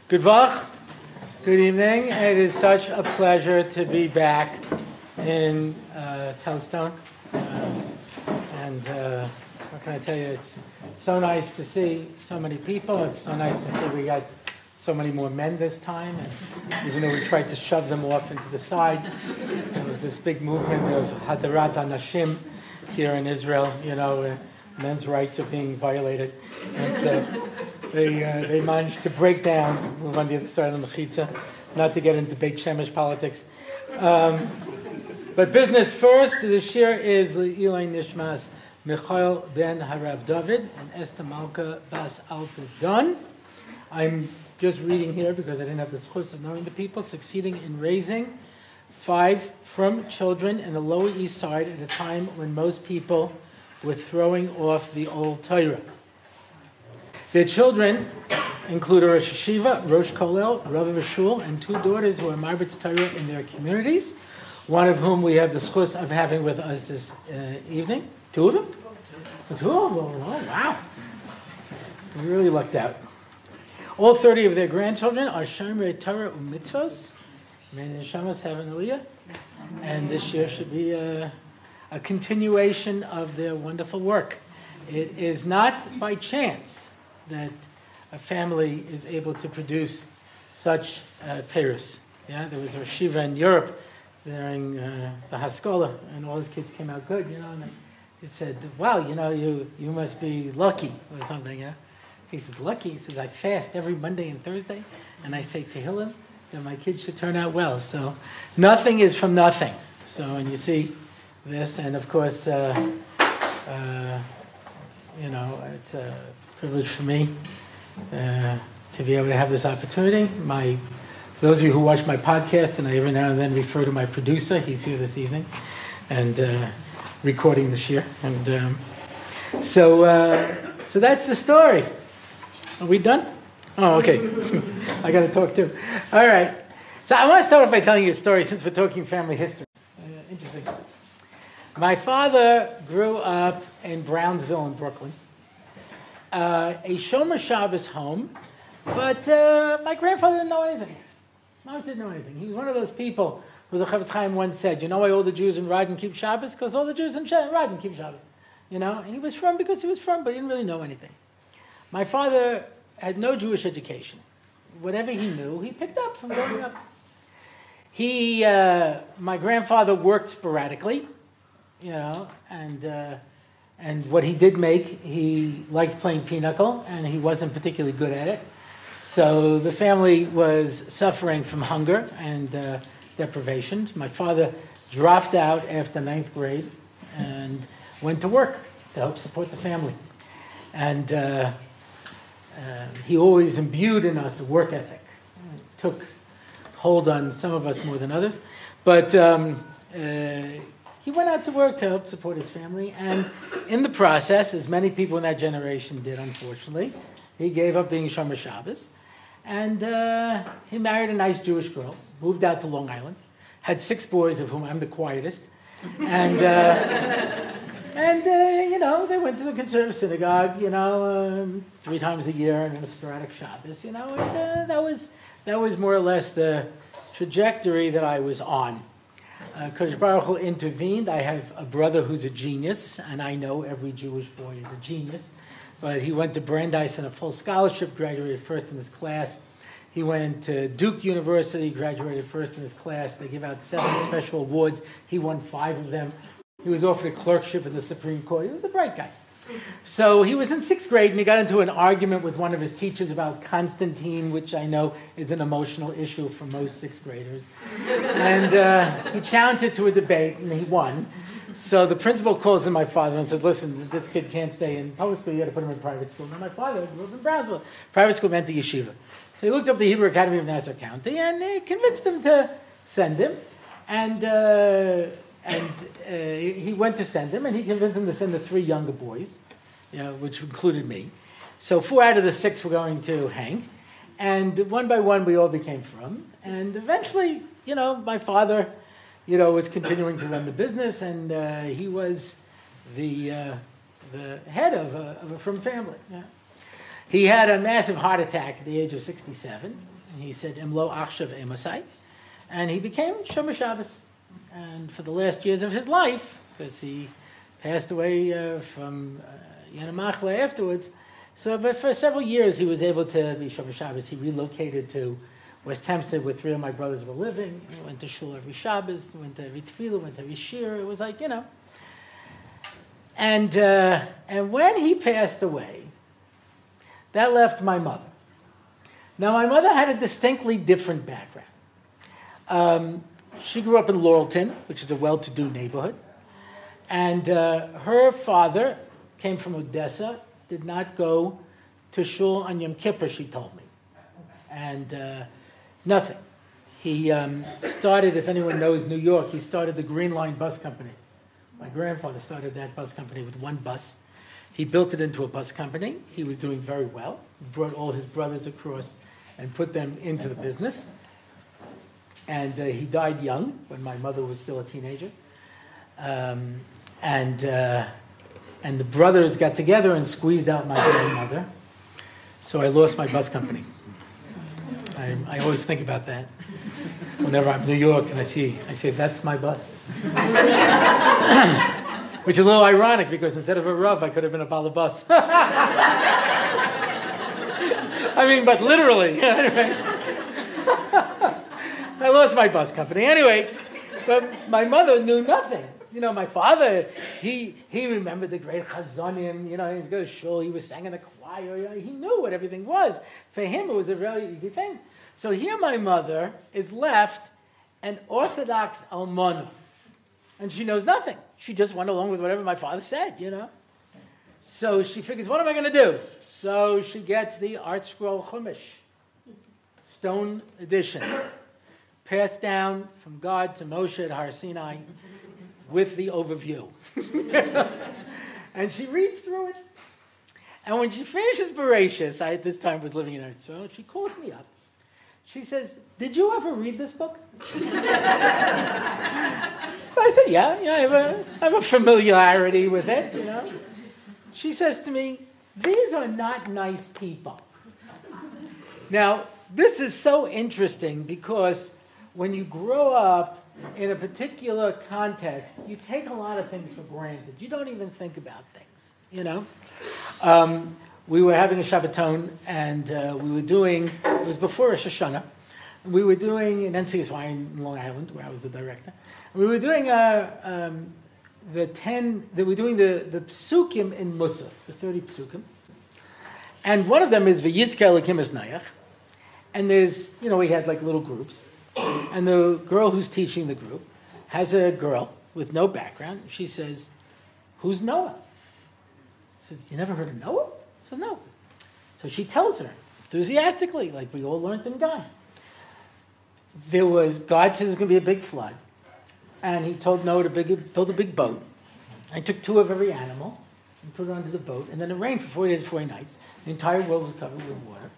Good Vach. Good evening. It is such a pleasure to be back in Telstone. What can I tell you? It's so nice to see so many people. It's so nice to see we got so many more men this time. And even though we tried to shove them off into the side, there was this big movement of Hadarat HaNashim here in Israel. You know, men's rights are being violated. And so they managed to break down, move on the other side of the Mechitza, not to get into Beit Shemesh politics. But business first. The shir is Le'ilai Nishmas Michael ben Harav David and Esther Malka Bas Alta Don. I'm just reading here because I didn't have the schus of knowing the people, succeeding in raising 5 from children in the Lower East Side at a time when most people were throwing off the old Torah. Their children include a Rosh Hashiva, Rosh Kollel, Rav Vashul, and 2 daughters who are Marbitz Torah in their communities, one of whom we have the schus of having with us this evening. 2 of them? 2 of them? Oh, wow. We really lucked out. All 30 of their grandchildren are Shomrei Torah u'mitzvos. May the Neshamos have an aliyah. And this year should be a continuation of their wonderful work. It is not by chance that a family is able to produce such peiros. Yeah, there was a yeshiva in Europe during the Haskalah, and all his kids came out good, you know, and he said, wow, you know, you must be lucky, or something, yeah. He says, lucky? He says, I fast every Monday and Thursday, and I say Tehillim, that my kids should turn out well. So nothing is from nothing. So when you see this, and of course, you know, it's a privilege for me to be able to have this opportunity. For those of you who watch my podcast, and I every now and then refer to my producer, he's here this evening, and recording this year. And so that's the story. Are we done? Oh, okay. I got to talk too. All right. So I want to start off by telling you a story since we're talking family history. Interesting. My father grew up in Brownsville in Brooklyn. A Shomer Shabbos home, but my grandfather didn't know anything. Mom didn't know anything. He was one of those people who the Chavetz Chaim once said, you know why all the Jews in Rodden keep Shabbos? Because all the Jews in Rodden keep Shabbos. You know, and he was from because he was from, but he didn't really know anything. My father had no Jewish education. Whatever he knew, he picked up from growing up. My grandfather worked sporadically, you know, and what he did make, he liked playing pinochle, and he wasn't particularly good at it. So the family was suffering from hunger and deprivation. My father dropped out after 9th grade and went to work to help support the family. And he always imbued in us a work ethic. It took hold on some of us more than others. But he went out to work to help support his family. And in the process, as many people in that generation did, unfortunately, he gave up being Shomer Shabbos. And he married a nice Jewish girl, moved out to Long Island, had 6 boys, of whom I'm the quietest. And you know, they went to the conservative synagogue, you know, 3 times a year, and a sporadic Shabbos, you know, and that was more or less the trajectory that I was on. Kodesh Baruch Hu intervened. I have a brother who's a genius, and I know every Jewish boy is a genius, but he went to Brandeis on a full scholarship, graduated first in his class. He went to Duke University, graduated first in his class. They give out 7 special awards. He won 5 of them. He was offered a clerkship in the Supreme Court. He was a bright guy. So he was in 6th grade, and he got into an argument with one of his teachers about Constantine, which I know is an emotional issue for most 6th graders. And he challenged it to a debate, and he won. So the principal calls in my father and says, listen, this kid can't stay in public school. You got to put him in private school. Now my father grew up in Brownsville. Private school meant the yeshiva. So he looked up the Hebrew Academy of Nassau County, and they convinced him to send him. And he went to send him, and he convinced him to send the 3 younger boys, you know, which included me. So 4 out of the 6 were going to hang. And one by one, we all became frum. And eventually, you know, my father, you know, was continuing to run the business, and he was the head of a frum family. Yeah. He had a massive heart attack at the age of 67. And he said, Imlo Achshav Emasai. And he became Shomer Shabbos. And for the last years of his life, because he passed away from Yanamachla afterwards, but for several years he was able to be Shomer Shabbos. He relocated to West Hempstead where 3 of my brothers were living. He went to shul every Shabbos, went to every tefillah, went to every shir. It was like, And when he passed away, that left my mother. Now, my mother had a distinctly different background. She grew up in Laurelton, which is a well-to-do neighborhood. And her father came from Odessa, did not go to shul on Yom Kippur, she told me. And nothing. He started, if anyone knows New York, he started the Green Line Bus Company. My grandfather started that bus company with one bus. He built it into a bus company. He was doing very well. He brought all his brothers across and put them into the business. And he died young, when my mother was still a teenager. And the brothers got together and squeezed out my grandmother. So I lost my bus company. I always think about that. Whenever I'm in New York and I say, that's my bus. Which is a little ironic, because instead of a Rav, I could have been a balabas. But literally. I lost my bus company. Anyway, but my mother knew nothing. My father, he remembered the great chazonim. He was going to shul, he was sang in the choir. He knew what everything was. For him, it was a very easy thing. So here my mother is left an Orthodox almana. And she knows nothing. She just went along with whatever my father said, So she figures, what am I going to do? So she gets the Art Scroll Chumash, stone edition, passed down from God to Moshe at Har Sinai with the overview. And she reads through it. And when she finishes Bereshis, I at this time was living in Eretz Yisrael, she calls me up. She says, did you ever read this book? So I said, yeah, I have a familiarity with it, She says to me, these are not nice people. Now, this is so interesting because when you grow up in a particular context, you take a lot of things for granted. You don't even think about things, We were having a Shabbaton, and we were doing, it was before Rosh Hashanah, we were doing in NCSY in Long Island, where I was the director. We were doing the psukim in Musaf, the 30 psukim. And one of them is V'yizkeh Elokim es Nayach. And there's, we had like little groups. And the girl who's teaching the group has a girl with no background. She says, who's Noah? She says, you never heard of Noah? I said, no. So she tells her, enthusiastically, like we all learned in God. God says there's going to be a big flood. And he told Noah to build a big boat. And he took 2 of every animal and put it onto the boat. And then it rained for 40 days and 40 nights. The entire world was covered with water,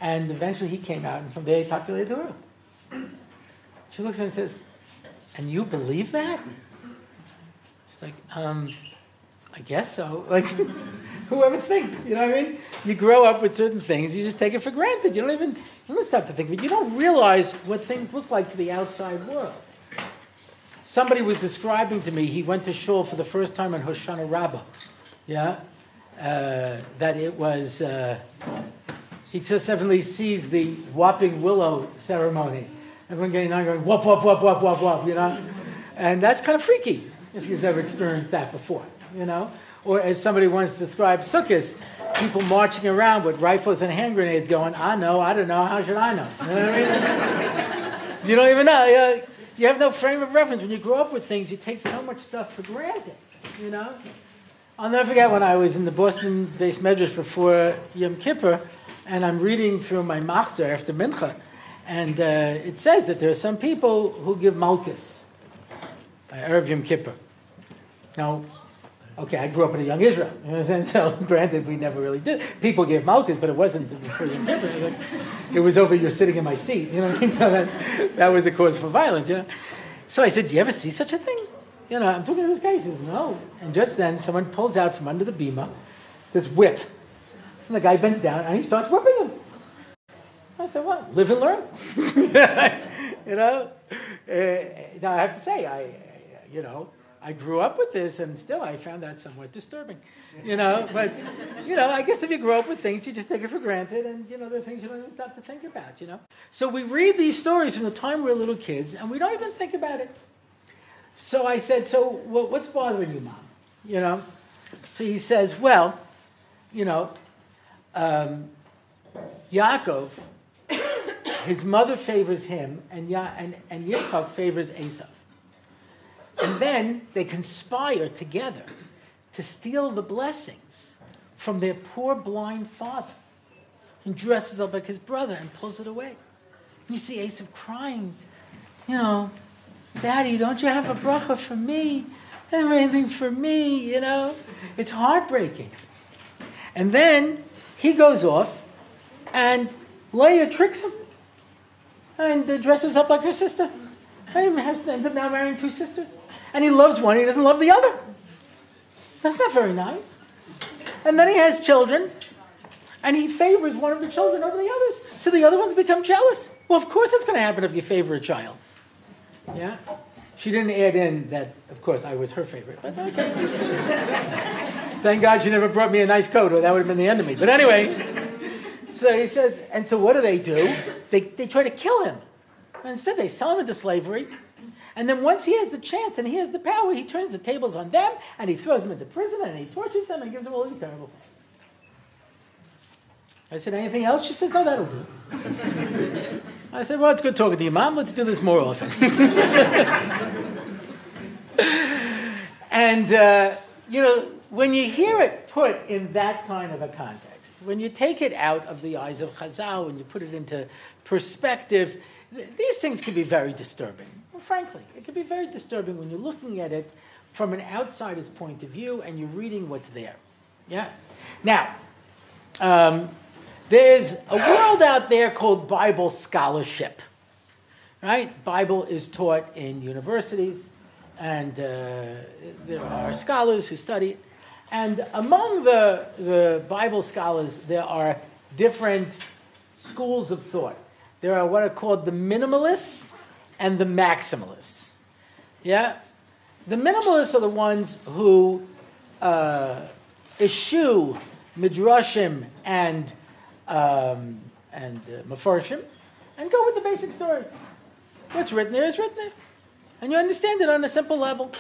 And eventually he came out, and from there he populated the world. She looks at him and says, and you believe that? She's like, I guess so. Like, whoever thinks, You grow up with certain things, you just take it for granted. You don't stop to think of it. You don't realize what things look like to the outside world. Somebody was describing to me, he went to shul for the first time on Hoshana Rabbah. That it was, he just suddenly sees the whopping willow ceremony. Everyone getting on going, whoop, whoop, whoop, whoop, whoop, whoop, And that's kind of freaky if you've never experienced that before, Or as somebody once described Sukkot, people marching around with rifles and hand grenades going, I know, I don't know, how should I know? You know what I mean? You don't even know. You have no frame of reference. When you grow up with things, you take so much stuff for granted, I'll never forget when I was in the Boston Beis Medrash before Yom Kippur, and I'm reading through my machzor after Mincha, and it says that there are some people who give malchus by Erev Yom Kippur. Now, okay, I grew up in a young Israel, so granted we never really did. People gave malchus, but it wasn't before Yom Kippur. It was over you're sitting in my seat, So that was a cause for violence, So I said, do you ever see such a thing? I'm talking to this guy. He says, no. And just then, someone pulls out from under the bima this whip. And the guy bends down and he starts whipping him. I said, "What? Live and learn." You know. Now I have to say, I grew up with this, and still I found that somewhat disturbing. But I guess if you grow up with things, you just take it for granted, and there are things you don't even stop to think about. So we read these stories from the time we were little kids, and we don't even think about it. So I said, "So what's bothering you, Mom?" So he says, "Well, Yaakov, his mother favors him, and Yitzchak favors Esau. And then they conspire together to steal the blessings from their poor blind father, and dresses up like his brother and pulls it away. You see Esau crying, Daddy, don't you have a bracha for me? Have anything for me? It's heartbreaking. And then he goes off, and Leah tricks him and dresses up like her sister. And has to end up now marrying two sisters. And he loves one, he doesn't love the other. That's not very nice. And then he has children, and he favors one of the children over the others. So the other ones become jealous. Well, of course that's going to happen if you favor a child. Yeah? She didn't add in that, of course, I was her favorite. But okay. Thank God she never brought me a nice coat, or that would have been the end of me. But anyway, so he says, and so what do? They try to kill him. And instead they sell him into slavery. And then once he has the chance and he has the power, he turns the tables on them, and he throws them into prison, and he tortures them, and gives them all these terrible things. I said, anything else? She says, no, that'll do. I said, well, it's good talking to you, Mom. Let's do this more often. And, when you hear it put in that kind of a context, when you take it out of the eyes of Chazal, when you put it into perspective, these things can be very disturbing. Well, frankly, it can be very disturbing when you're looking at it from an outsider's point of view and you're reading what's there. Yeah? Now, there's a world out there called Bible scholarship. Right? Bible is taught in universities, and there are scholars who study it. And among the Bible scholars, there are different schools of thought. There are what are called the minimalists and the maximalists. Yeah? The minimalists are the ones who eschew midrashim and mefarshim and go with the basic story. What's written there is written there. And you understand it on a simple level.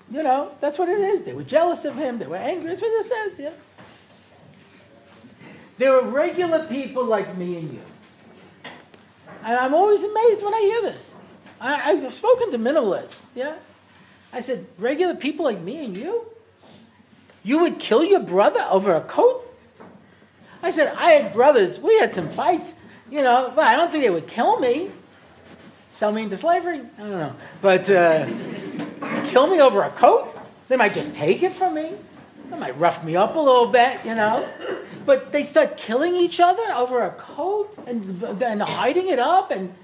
That's what it is. They were jealous of him. They were angry. That's what it says, yeah. There are regular people like me and you. And I'm always amazed when I hear this. I've spoken to minimalists, yeah. I said, regular people like me and you? You would kill your brother over a coat? I said, I had brothers. We had some fights, but I don't think they would kill me. Sell me into slavery? I don't know. But kill me over a coat? They might just take it from me. They might rough me up a little bit, But they start killing each other over a coat and hiding it up. And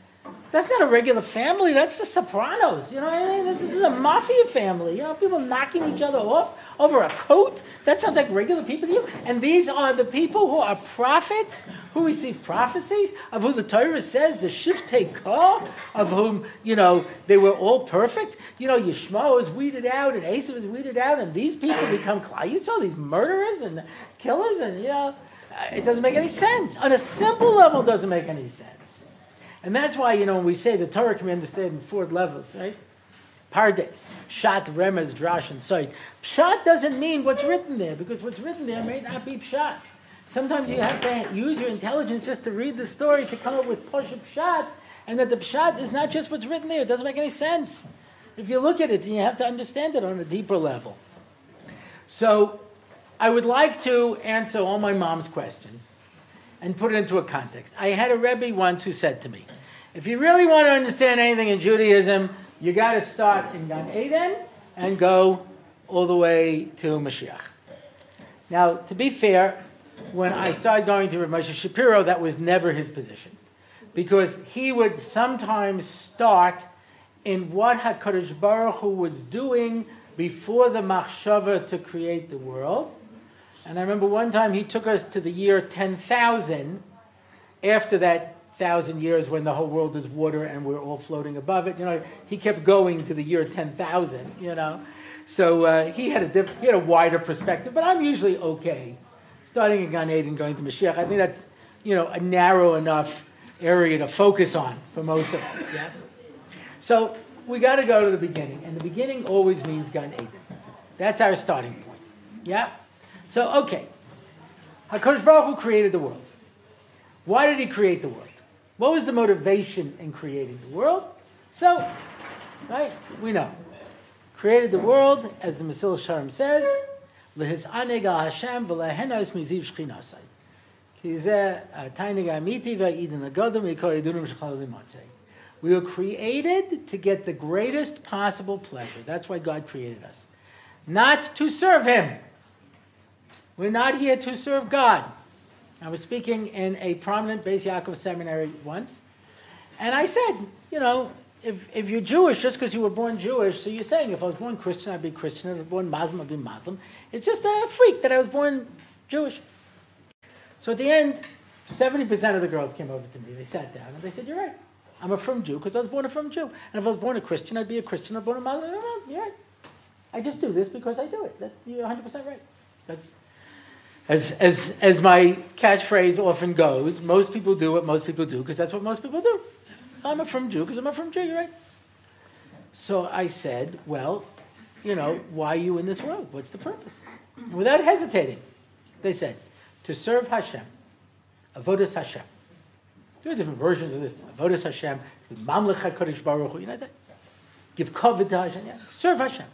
that's not a regular family. That's the Sopranos. You know what I mean? This is a mafia family. People knocking each other off over a coat. That sounds like regular people to you. And these are the people who are prophets, who receive prophecies, of who the Torah says, the Shiftei Kah, of whom, they were all perfect. Yishmael is weeded out, and Esau is weeded out, and these people become Klal Yisrael, these murderers and killers, and, it doesn't make any sense. On a simple level, it doesn't make any sense. And that's why, when we say the Torah can be understood in 4 levels, right? Pardes, Pshat, Remez, Drash, and Soid. Pshat doesn't mean what's written there, because what's written there may not be Pshat. Sometimes you have to use your intelligence just to read the story to come up with Pasha Pshat, and that the Pshat is not just what's written there. It doesn't make any sense. If you look at it, you have to understand it on a deeper level. So, I would like to answer all my mom's questions and put it into a context. I had a Rebbe once who said to me, if you really want to understand anything in Judaism, you got to start in Gan Eden and go all the way to Mashiach. Now, to be fair, when I started going to Rav Moshe Shapiro, that was never his position. Because he would sometimes start in what HaKadosh Baruch Hu was doing before the machshava to create the world. And I remember one time he took us to the year 10,000, after that 1,000 years when the whole world is water and we're all floating above it. He kept going to the year 10,000, So he had a wider perspective, but I'm usually okay. Starting in Gan Eden, going to Mashiach, I think that's, a narrow enough area to focus on for most of us, yeah? So we got to go to the beginning, and the beginning always means Gan Eden. That's our starting point, yeah? So, okay. HaKadosh Baruch Hu created the world. Why did he create the world? What was the motivation in creating the world? So, right, we know. Created the world, as the Mesil Sharm says, L'his'aneg Hashem v'lehenos miziv shchinasai. We were created to get the greatest possible pleasure. That's why God created us. Not to serve Him. We're not here to serve God. I was speaking in a prominent Beis Yaakov seminary once, and I said, if you're Jewish, just because you were born Jewish, so you're saying if I was born Christian, I'd be Christian. If I was born Muslim, I'd be Muslim. It's just a freak that I was born Jewish. So at the end, 70% of the girls came over to me. They sat down and they said, you're right. I'm a frum Jew because I was born a frum Jew. And if I was born a Christian, I'd be a Christian. If I was born a Muslim, I'd be a Muslim. You're right. I just do this because I do it. You're 100% right. That's as my catchphrase often goes, most people do what most people do because that's what most people do. I'm a frum Jew because I'm a frum Jew. You're right. So I said, well, why are you in this world? What's the purpose? And without hesitating, they said, to serve Hashem, avodas Hashem. There are different versions of this. Avodas Hashem, mamlech HaKadosh Baruch Hu. Give kavod to Hashem. Yeah. Serve Hashem.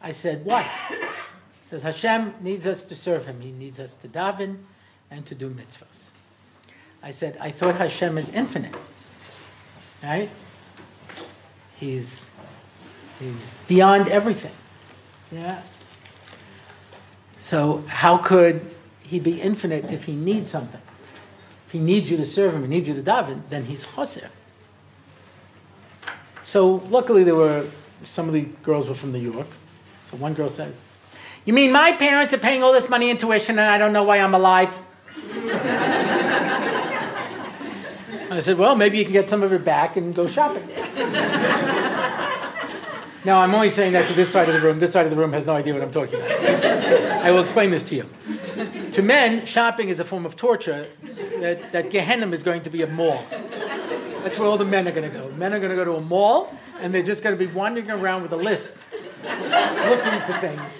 I said, why? It says Hashem needs us to serve Him. He needs us to daven and to do mitzvahs. I said, I thought Hashem is infinite. Right? He's beyond everything. Yeah. So how could He be infinite if He needs something? If He needs you to serve Him, He needs you to daven, then He's choser. So luckily some of the girls were from New York. So one girl says, you mean my parents are paying all this money in tuition and I don't know why I'm alive? I said, well, maybe you can get some of it back and go shopping. Now, I'm only saying that to this side of the room. This side of the room has no idea what I'm talking about. I will explain this to you. To men, shopping is a form of torture that Gehenna is going to be a mall. That's where all the men are going to go. Men are going to go to a mall, and they're just going to be wandering around with a list, looking for things,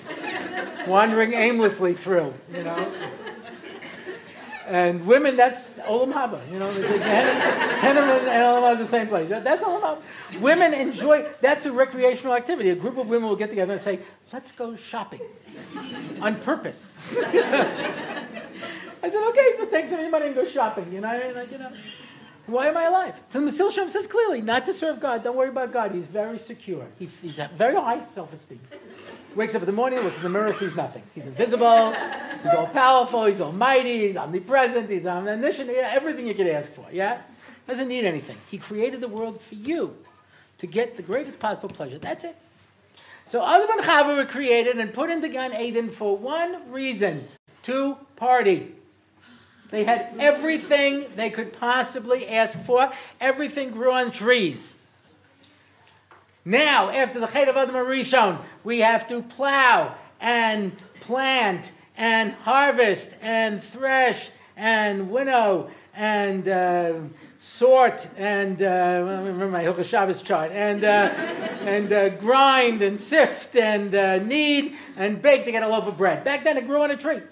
wandering aimlessly through, And women, that's Olam Haba. Gehenna and Olam Haba is the same place. That's Olam Haba. Women enjoy, that's a recreational activity. A group of women will get together and say, let's go shopping. On purpose. I said, okay, so take some of your money and go shopping. Why am I alive? So the Mesil Shem says clearly, not to serve God. Don't worry about God. He's very secure. He's a very high self-esteem. Wakes up in the morning, looks in the mirror, sees nothing. He's invisible, he's all-powerful, he's almighty, he's omnipresent, he's omniscient, everything you could ask for, yeah? Doesn't need anything. He created the world for you to get the greatest possible pleasure. That's it. So Adam and Chava were created and put into Gan Eden for one reason, to party. They had everything they could possibly ask for. Everything grew on trees. Now, after the Chet of Adam Rishon, we have to plow and plant and harvest and thresh and winnow and sort and remember my Hilchos Shabbos chart and grind and sift and knead and bake to get a loaf of bread. Back then, it grew on a tree.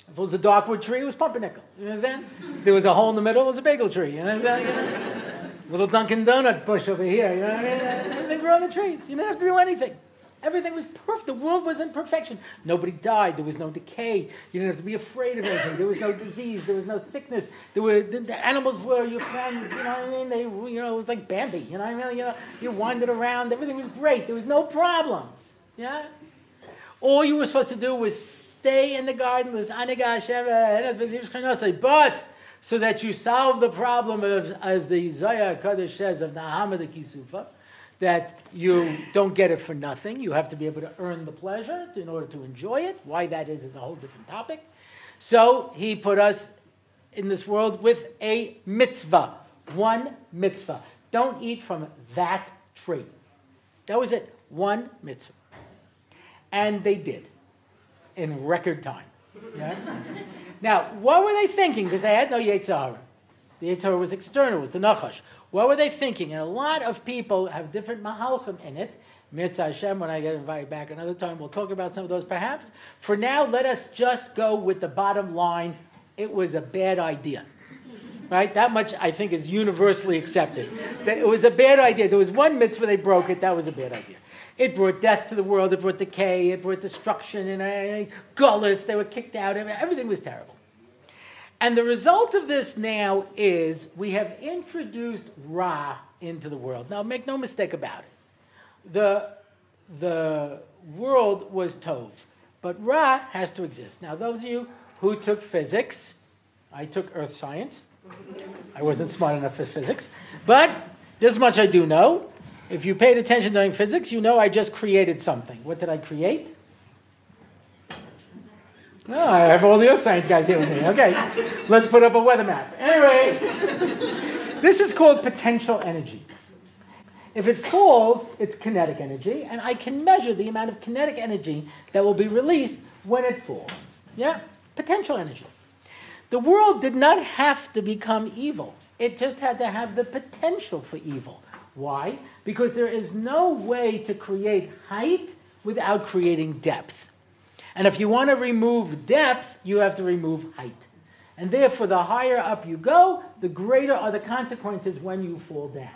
If it was a darkwood tree, it was pumpernickel. You understand? If there was a hole in the middle, it was a bagel tree. You understand? Little Dunkin' Donut bush over here. You know what I mean? Everything grew on the trees. You didn't have to do anything. Everything was perfect. The world was in perfection. Nobody died. There was no decay. You didn't have to be afraid of anything. There was no disease. There was no sickness. The animals were your friends. You know what I mean? They, it was like Bambi. You know what I mean? You wandered around. Everything was great. There was no problems. Yeah. All you were supposed to do was stay in the garden. But so that you solve the problem of, as the Zayah Kaddish says, of Nahama the Kisufa, that you don't get it for nothing. You have to be able to earn the pleasure in order to enjoy it. Why that is a whole different topic. So he put us in this world with a mitzvah. One mitzvah. Don't eat from that tree. That was it. One mitzvah. And they did. In record time. Yeah? Now, what were they thinking? Because they had no Yetzer Hara. The Yetzer Hara was external. It was the Nachash. What were they thinking? And a lot of people have different mahalchim in it. Mitzvah Hashem, when I get invited back another time, we'll talk about some of those perhaps. For now, let us just go with the bottom line. It was a bad idea. Right? That much, I think, is universally accepted. That it was a bad idea. There was one mitzvah, they broke it. That was a bad idea. It brought death to the world. It brought decay. It brought destruction. And gullus. They were kicked out. Everything was terrible. And the result of this now is we have introduced Ra into the world. Now, make no mistake about it. The world was Tov. But Ra has to exist. Now, those of you who took physics, I took earth science. I wasn't smart enough for physics. But this much I do know. If you paid attention during physics, you know I just created something. What did I create? Oh, I have all the earth science guys here with me. Okay, let's put up a weather map. Anyway, this is called potential energy. If it falls, it's kinetic energy, and I can measure the amount of kinetic energy that will be released when it falls. Yeah, potential energy. The world did not have to become evil. It just had to have the potential for evil. Why? Because there is no way to create height without creating depth. And if you want to remove depth, you have to remove height. And therefore, the higher up you go, the greater are the consequences when you fall down.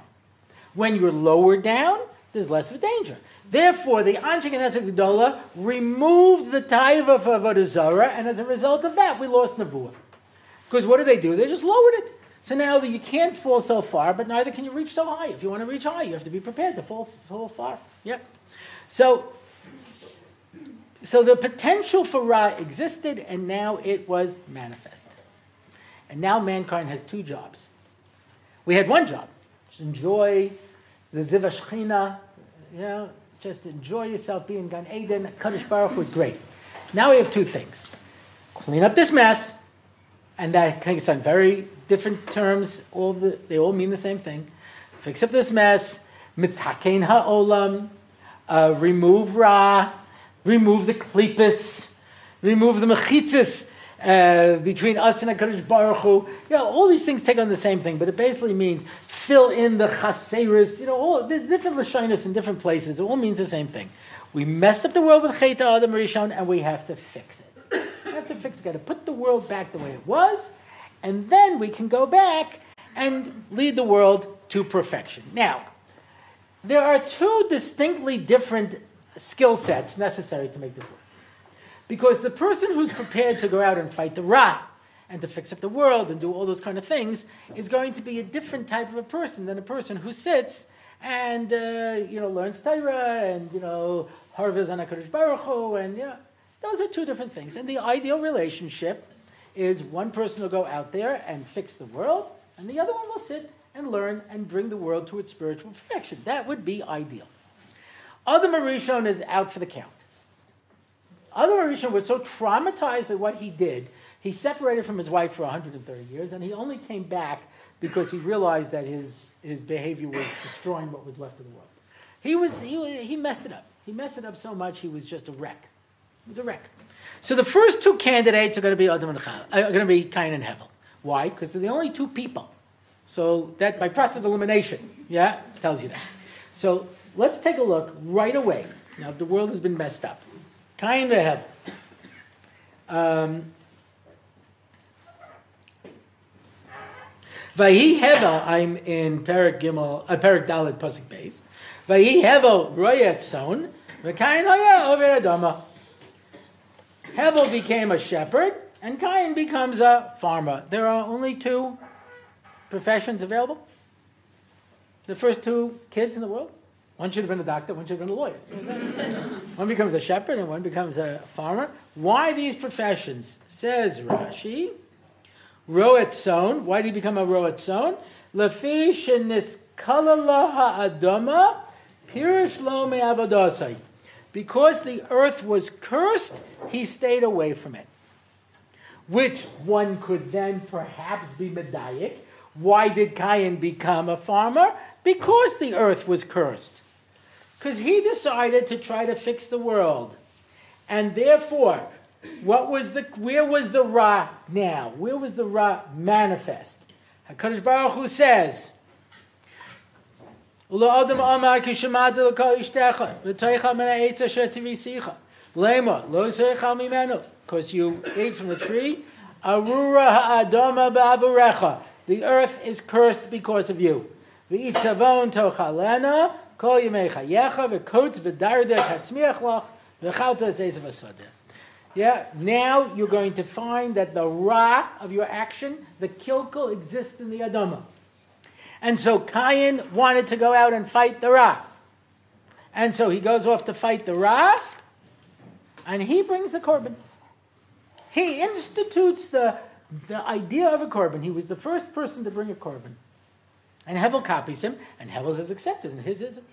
When you're lower down, there's less of a danger. Therefore, the Anshe Knesset Gedola removed the taiva of Avodah Zarah, and as a result of that, we lost Nevuah. Because what did they do? They just lowered it. So now that you can't fall so far, but neither can you reach so high. If you want to reach high, you have to be prepared to fall far. Yep. So the potential for Ra existed, and now it was manifest. And now mankind has two jobs. We had one job. Just enjoy the Ziva Shechina, just enjoy yourself, be in Gan Eden. Kadosh Baruch Hu was great. Now we have two things. Clean up this mess, and that can be on very different terms. They all mean the same thing. Fix up this mess, mitakein ha'olam, remove Ra, remove the klipos, remove the mechitzas between us and HaKadosh Baruch Hu. All these things take on the same thing, but it basically means fill in the chaseris, all the different lashonos in different places. It all means the same thing. We messed up the world with Chet Adam Rishon, and we have to fix it. We have to fix it. Got to put the world back the way it was, and then we can go back and lead the world to perfection. Now, there are two distinctly different skill sets necessary to make this work. Because the person who's prepared to go out and fight the Ra and to fix up the world and do all those kind of things is going to be a different type of a person than a person who sits and learns Torah and harvest on HaKadosh Baruch Hu, and those are two different things. And the ideal relationship is one person will go out there and fix the world, and the other one will sit and learn and bring the world to its spiritual perfection. That would be ideal. Adam Arishon is out for the count. Adam Arishon was so traumatized by what he did, he separated from his wife for 130 years, and he only came back because he realized that his behavior was destroying what was left of the world. He messed it up. He messed it up so much he was just a wreck. He was a wreck. So the first two candidates are going to be Cain and Abel. Why? Because they're the only two people. So that by process of elimination, tells you that. So let's take a look right away. Now the world has been messed up. Cain and Abel. Vayi Hevel, I'm in Perek Dalet Pasuk Beis. Vayi Hevel royet son, v'Cain haya over Adama. Hevel became a shepherd, and Cain becomes a farmer. There are only two professions available. The first two kids in the world. One should have been a doctor, one should have been a lawyer. One becomes a shepherd, and one becomes a farmer. Why these professions? Says Rashi. Roet son. Why did he become a roet son? Lefi sheniskala ha'adama Pirish lo me'avodasai. Because the earth was cursed, he stayed away from it. Which one could then perhaps be medayik. Why did Cain become a farmer? Because the earth was cursed. Because he decided to try to fix the world. And therefore, where was the Ra now? Where was the Ra manifest? HaKadosh Baruch Hu says, because you ate from the tree, Arura ha'adama ba'avurecha. The earth is cursed because of you. V'itzavon tochalena, kol yemei chayecha, v'kotz v'dardek hatzmiach lach, v'chalta zeizav asadeh. Yeah, now you're going to find that the ra of your action, the kilkel, exists in the adama. And so Cain wanted to go out and fight the ra. And so he goes off to fight the ra, and he brings the korban. He institutes the idea of a korban. He was the first person to bring a korban. And Hevel copies him, and Hevel is accepted, and his isn't.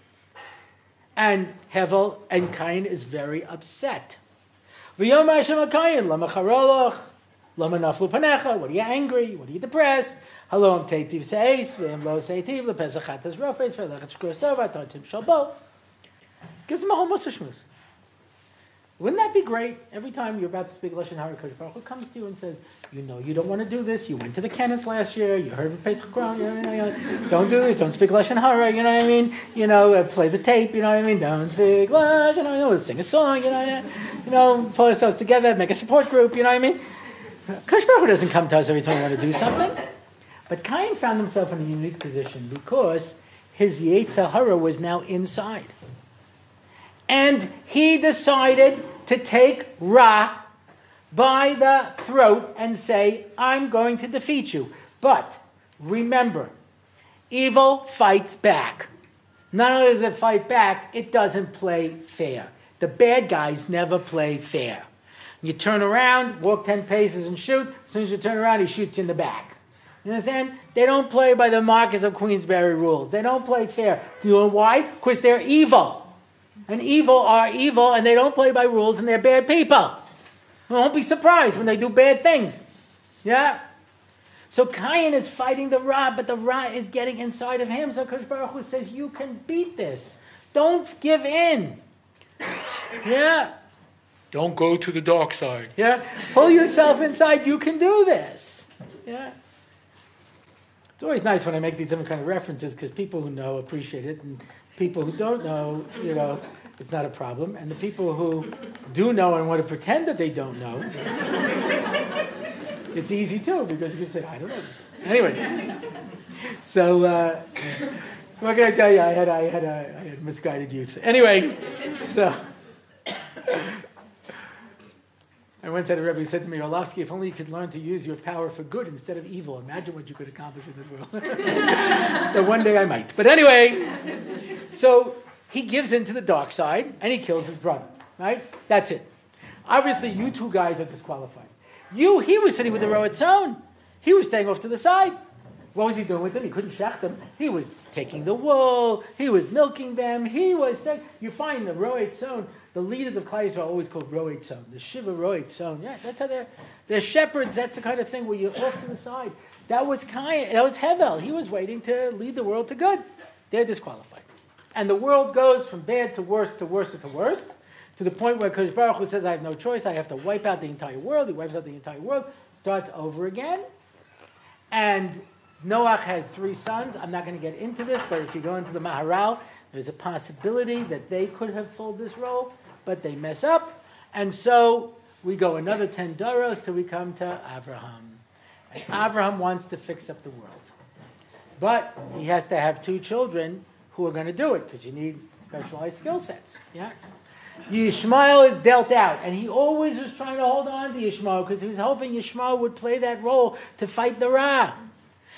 And Hevel and Cain is very upset. What are you angry? What are you depressed? Halom teitiv seis, v'im lo seitiv, lepesach chatas rofetz, v'lechat shkur sova, totim shalbo. Gives them a whole mussar shmuz. Wouldn't that be great? Every time you're about to speak Lashon Hara, Kadosh Baruch Hu comes to you and says, you know you don't want to do this. You went to the Kenneth last year. You heard of Pesach Kron. Don't do this. Don't speak Lashon Hara. You know what I mean? Play the tape. You know what I mean? Don't speak Lashon. Sing a song. Pull ourselves together. Make a support group. You know what I mean? Kadosh Baruch Hu doesn't come to us every time we want to do something. But Cain found himself in a unique position because his Yetzer Hara was now inside. And he decided to take Ra by the throat and say, I'm going to defeat you. But remember, evil fights back. Not only does it fight back, it doesn't play fair. The bad guys never play fair. You turn around, walk 10 paces and shoot. As soon as you turn around, he shoots you in the back. You understand? They don't play by the Marquis of Queensberry rules. They don't play fair. You know why? Because they're evil. And evil are evil, and they don't play by rules, and they're bad people. You won't be surprised when they do bad things. Yeah? So Cain is fighting the Ra, but the Ra is getting inside of him. So Kadosh Baruch Hu says, you can beat this. Don't give in. Yeah? Don't go to the dark side. Yeah? Pull yourself inside. You can do this. Yeah? It's always nice when I make these different kind of references because people who know appreciate it, and people who don't know, it's not a problem. And the people who do know and want to pretend that they don't know, it's easy too because you can say, I don't know. Anyway, so what can I tell you? I had misguided youth. Anyway, so. I once had a Rebbe who said to me, Orlofsky, if only you could learn to use your power for good instead of evil. Imagine what you could accomplish in this world. So one day I might. But anyway, so he gives in to the dark side and he kills his brother. Right? That's it. Obviously, you two guys are disqualified. He was sitting with the row tzon. He was staying off to the side. What was he doing with them? He couldn't shech them. He was taking the wool. He was milking them. You find the row tzon. The leaders of Klal Yisrael are always called Ro'ei Tzon. The Shiva Ro'ei Tzon. Yeah, that's how they're shepherds. That's the kind of thing where you're off to the side. That was Cain. That was Hevel. He was waiting to lead the world to good. They're disqualified. And the world goes from bad to worse to worse to worse, to the point where Kadosh Baruch Hu says, I have no choice. I have to wipe out the entire world. He wipes out the entire world. Starts over again. And Noach has 3 sons. I'm not going to get into this, but if you go into the Maharal, there's a possibility that they could have filled this role. But they mess up, and so we go another 10 daros till we come to Abraham. And Abraham wants to fix up the world. But he has to have 2 children who are going to do it, because you need specialized skill sets. Yeah? Yishmael is dealt out, and he always was trying to hold on to Yishmael, because he was hoping Yishmael would play that role to fight the Ra.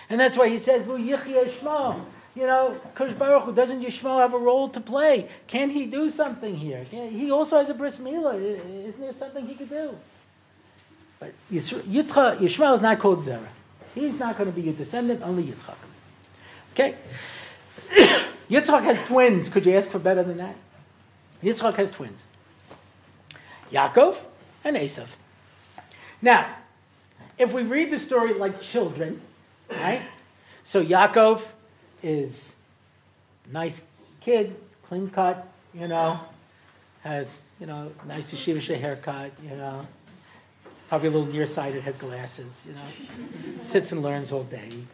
And that's why he says, Lu Yichya Yishmael. Kadosh Baruch Hu, doesn't Yishmael have a role to play? Can he do something here? He also has a bris milah. Isn't there something he could do? But Yishmael is not called Zerah. He's not going to be your descendant, only Yitzchak. Okay? Yitzchak has twins. Could you ask for better than that? Yitzchak has twins. Yaakov and Esau. Now, if we read the story like children, right? So Yaakov is a nice kid, clean cut, has, nice yeshivish haircut, probably a little nearsighted, has glasses, sits and learns all day,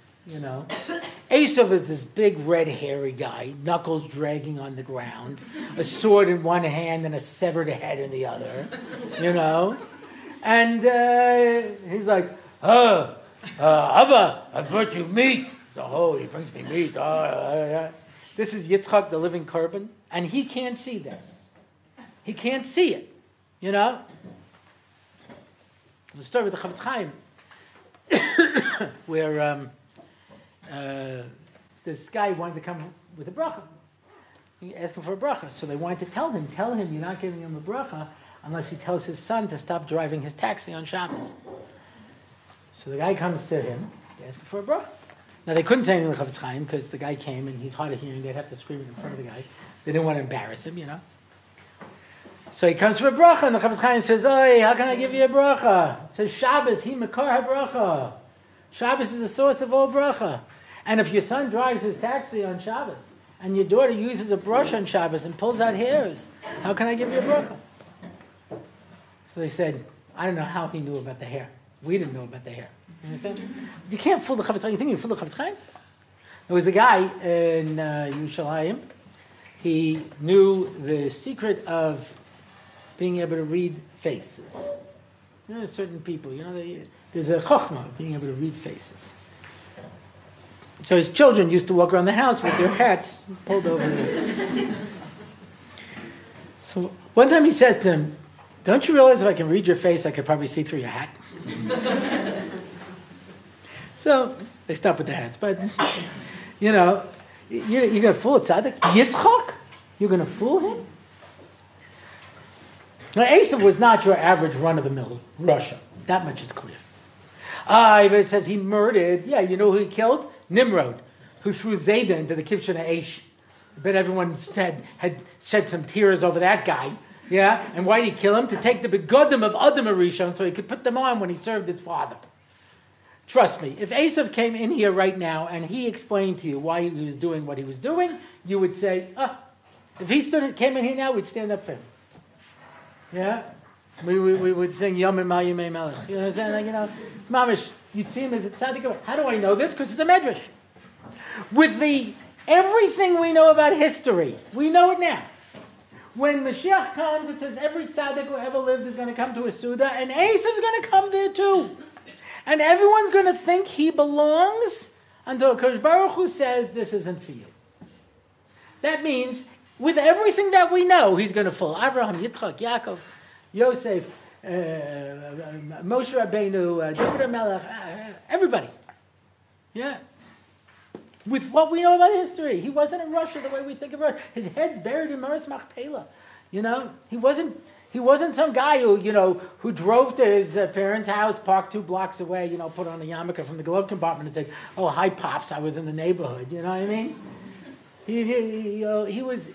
Esau is this big red hairy guy, knuckles dragging on the ground, a sword in one hand and a severed head in the other, and he's like, Abba, I brought you meat. Oh, he brings me meat. This is Yitzchak, the living korban, and he can't see this. He can't see it, The story with the Chavetz Chaim, where this guy wanted to come with a bracha. He asked him for a bracha, so they wanted to tell him, you're not giving him a bracha unless he tells his son to stop driving his taxi on Shabbos. So the guy comes to him, he asks him for a bracha. Now they couldn't say anything to Chavetz Chaim because the guy came and he's hard of hearing. They'd have to scream it in front of the guy. They didn't want to embarrass him, So he comes for a bracha, and the Chavetz Chaim says, "Oi, how can I give you a bracha?" It says Shabbos, he makar ha-bracha. Shabbos is the source of all bracha. And if your son drives his taxi on Shabbos, and your daughter uses a brush on Shabbos and pulls out hairs, how can I give you a bracha? So they said, I don't know how he knew about the hair. We didn't know about the hair. You understand? You can't fool the Chavetz Chaim. You think you fool the Chavetz Chaim? There was a guy in Yerushalayim. He knew the secret of being able to read faces. Certain people, there's a chokhmah of being able to read faces. So his children used to walk around the house with their hats pulled over. So one time he says to him, "Don't you realize if I can read your face, I could probably see through your hat?" So they stop with the hats. But, you're going to fool a tzaddik? Yitzchak? You're going to fool him? Now, Esau was not your average run-of-the-mill Russia. That much is clear. But it says he murdered. Yeah, you know who he killed? Nimrod, who threw Zayda into the Kivshan Aish. I bet everyone had shed some tears over that guy. Yeah? And why did he kill him? To take the begodim of Adam Arishon so he could put them on when he served his father. Trust me, if Esau came in here right now and he explained to you why he was doing what he was doing, you would say, if he came in here now, we'd stand up for him. Yeah? We would sing Yom and Yemei Melech. You understand? Mamish, you'd see him as a tzaddik. How do I know this? Because it's a medrash. With everything we know about history, we know it now. When Mashiach comes, it says every tzaddik who ever lived is going to come to a Suda, and Esau's going to come there too. And everyone's going to think he belongs until Kosh Baruch Hu says, this isn't for you. That means, with everything that we know, he's going to fall. Avraham, Yitzchak, Yaakov, Yosef, Moshe Rabbeinu, David HaMelech, everybody. Yeah. With what we know about history. He wasn't in Russia the way we think of Russia. His head's buried in Maris Machpelah. He wasn't some guy who drove to his parents' house, parked 2 blocks away, put on a yarmulke from the glove compartment and said, "Oh, hi, Pops, I was in the neighborhood." You know what I mean? He was...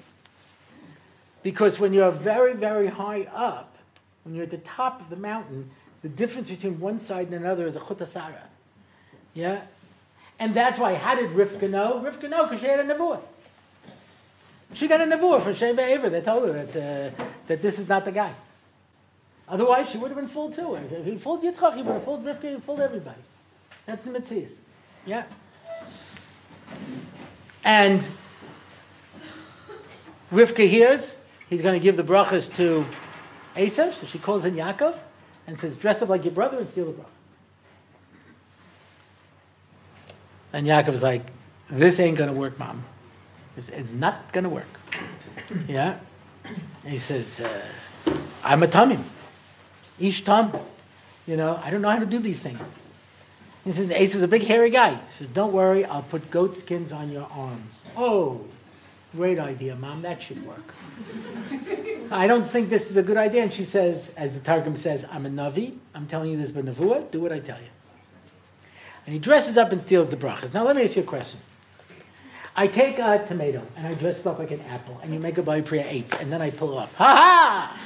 Because when you're very, very high up, when you're at the top of the mountain, the difference between one side and another is a chutasara. Yeah? And that's why, how did Rivka know? Rivka know because she had a nevuah. She got a nevuah from Sheva Ever that told her that this is not the guy. Otherwise, she would have been fooled too. If he fooled Yitzchak, he would have fooled Rivka, he fooled everybody. That's the Metzias. Yeah? And Rivka hears he's going to give the brachas to Esau, so she calls in Yaakov and says, "Dress up like your brother and steal the brachas." And Yaakov's like, "This ain't going to work, Mom. It's not going to work." Yeah? And he says, "I'm a tamim. Ish tam. I don't know how to do these things." He says, Esau's a big hairy guy. He says, "Don't worry, I'll put goat skins on your arms." Oh, great idea, Mom. That should work. "I don't think this is a good idea." And she says, as the Targum says, "I'm a Navi. I'm telling you this b'nevuah. Do what I tell you." And he dresses up and steals the brachas. Now let me ask you a question. I take a tomato and I dress it up like an apple, and you make a by priya eights, and then I pull off. Ha ha!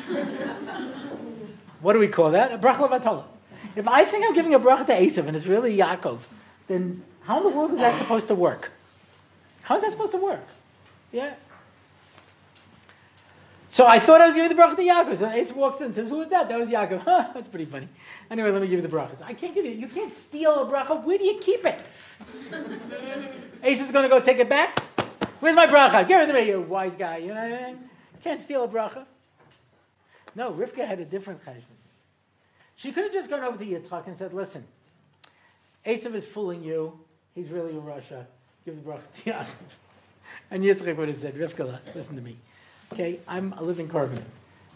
What do we call that? A bracha levatala. If I think I'm giving a bracha to Esav and it's really Yaakov, then how in the world is that supposed to work? How is that supposed to work? Yeah. So I thought I was giving the bracha to Yaakov. So Esav walks in and says, "Who was that?" That was Yaakov. Huh, that's pretty funny. Anyway, let me give you the brachas. I can't give you. You can't steal a bracha. Where do you keep it? Esav's going to go take it back. Where's my bracha? Give it to me, you wise guy. You know what I mean? You can't steal a bracha. No, Rivka had a different cheshbon. She could have just gone over to Yitzchak and said, "Listen, Esav is fooling you. He's really in Russia. Give the bracha to Yaakov." And Yitzchak would have said, "Rivka, listen to me. Okay, I'm a living carbon.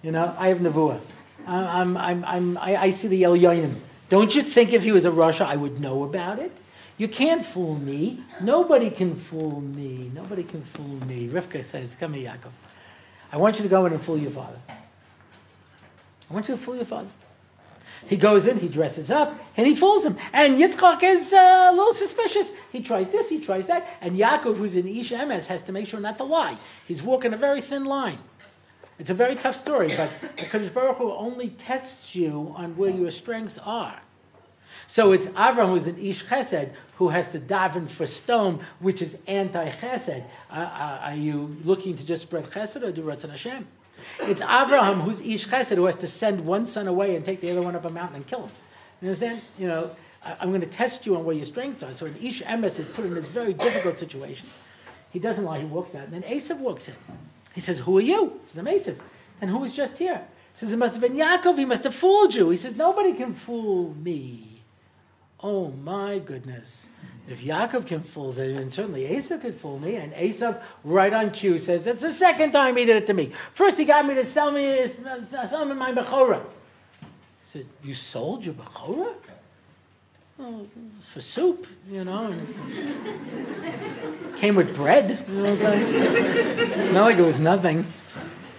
You know, I have nevuah. I see the Elyonim. Don't you think if he was a Russia, I would know about it? You can't fool me. Nobody can fool me. Nobody can fool me." Rivka says, "Come here, Yaakov. I want you to go in and fool your father. I want you to fool your father." He goes in, he dresses up, and he fools him. And Yitzchak is a little suspicious. He tries this, he tries that. And Yaakov, who's in Ish Emes, has to make sure not to lie. He's walking a very thin line. It's a very tough story, but the Kadosh Baruch Hu only tests you on where your strengths are. So it's Avram, who's an Ish Chesed, who has to daven for stone, which is anti-Chesed. Are you looking to just spread Chesed or do Ratzon Hashem? It's Avraham, who's Ish Chesed, who has to send one son away and take the other one up a mountain and kill him. You understand? You know, I'm going to test you on where your strengths are. So an Ish Emes is put in this very difficult situation. He doesn't lie, he walks out. And then Esav walks in. He says, "Who are you?" He says, "I'm Esav." "And who was just here?" He says, "It must have been Yaakov. He must have fooled you." He says, "Nobody can fool me." Oh my goodness. If Yaakov can fool them, then certainly Esav could fool me. And Esav, right on cue, says, "That's the second time he did it to me. First he got me to sell me my Bechorah." He said, "You sold your Bechorah?" "Well, it was for soup, you know. And came with bread. You know what I'm saying? Not like it was nothing."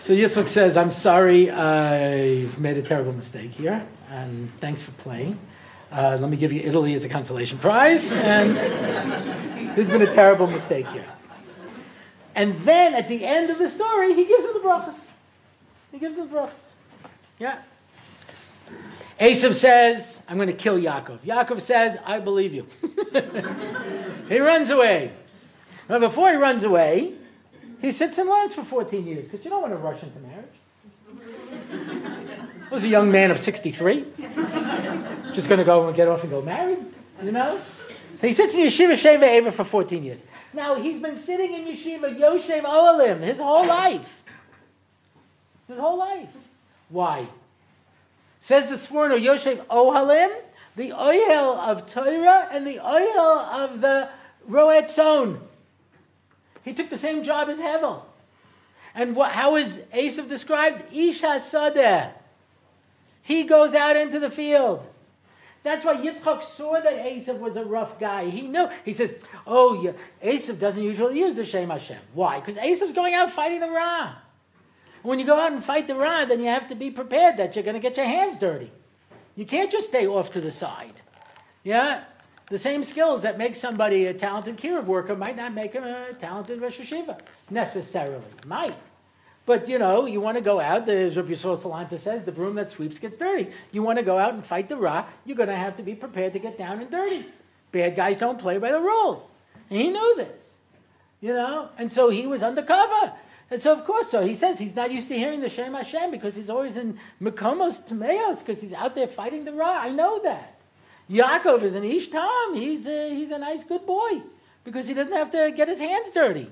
So Yitzchak says, "I'm sorry, I've made a terrible mistake here. And thanks for playing. Let me give you Italy as a consolation prize, and there's been a terrible mistake here." And then at the end of the story, he gives him the brachas. He gives him the brachas. Yeah. Esav says, "I'm going to kill Yaakov." Yaakov says, "I believe you." He runs away. But before he runs away, he sits and learns for 14 years, because you don't want to rush into marriage. He was a young man of 63. Just going to go and get off and go married, you know? He sits in Yeshiva Sheva Eva for 14 years. Now, he's been sitting in Yeshiva Yoshev Ohalim his whole life. His whole life. Why? Says the Sforno, Yoshev Ohalim, the oil of Torah and the oil of the Roet Zon. He took the same job as Hevel. And how is Esav described? Ish HaSodeh. He goes out into the field. That's why Yitzchak saw that Esav was a rough guy. He knew. He says, "Oh, yeah, Esav doesn't usually use the Shem Hashem." Why? Because Esav's going out fighting the Ra. When you go out and fight the Ra, then you have to be prepared that you're going to get your hands dirty. You can't just stay off to the side. Yeah? The same skills that make somebody a talented kiruv worker might not make him a talented Rosh Hashiva, necessarily. Might. But, you know, you want to go out, as Rabbi Yisrael Salanta says, the broom that sweeps gets dirty. You want to go out and fight the Ra, you're going to have to be prepared to get down and dirty. Bad guys don't play by the rules. And he knew this, you know, and so he was undercover. And so, of course, so he says he's not used to hearing the Shem Hashem because he's always in Mekomos Tameos because he's out there fighting the Ra. I know that. Yaakov is an Ish Tam. He's a nice, good boy because he doesn't have to get his hands dirty.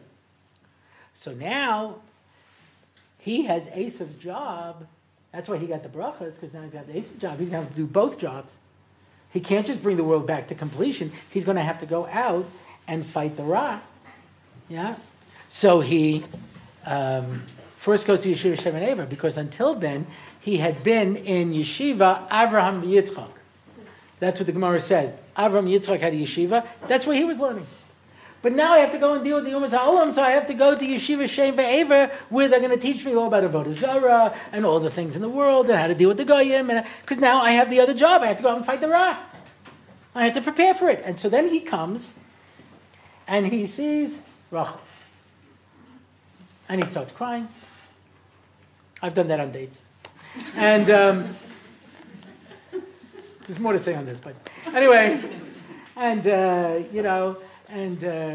So now he has Esav's job. That's why he got the brachas, because now he's got the Esav's job. He's going to have to do both jobs. He can't just bring the world back to completion. He's going to have to go out and fight the Ra. Yeah? So he first goes to Yeshiva Shem and Ever, because until then, he had been in Yeshiva Avraham Yitzchak. That's what the Gemara says. Avraham Yitzchak had a yeshiva. That's where he was learning. But now I have to go and deal with the Umas HaOlam, so I have to go to Yeshiva Shem Ve'ever, where they're going to teach me all about Avodah Zarah and all the things in the world and how to deal with the Goyim. Because now I have the other job. I have to go out and fight the Ra. I have to prepare for it. And so then he comes and he sees Rachel. And he starts crying. I've done that on dates. And there's more to say on this, but anyway. And,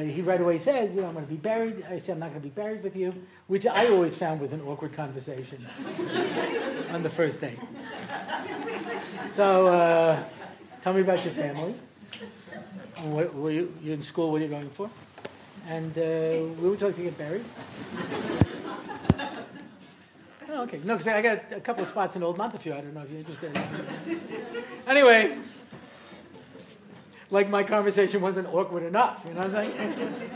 he right away says, I'm going to be buried. I say, I'm not going to be buried with you, which I always found was an awkward conversation on the first date. So, tell me about your family. Were you in school? What are you going for? And we were talking to get buried. Oh, okay. No, because I got a couple of spots in Old Montefiore. I don't know if you're interested. Anyway, like my conversation wasn't awkward enough, you know what I'm saying?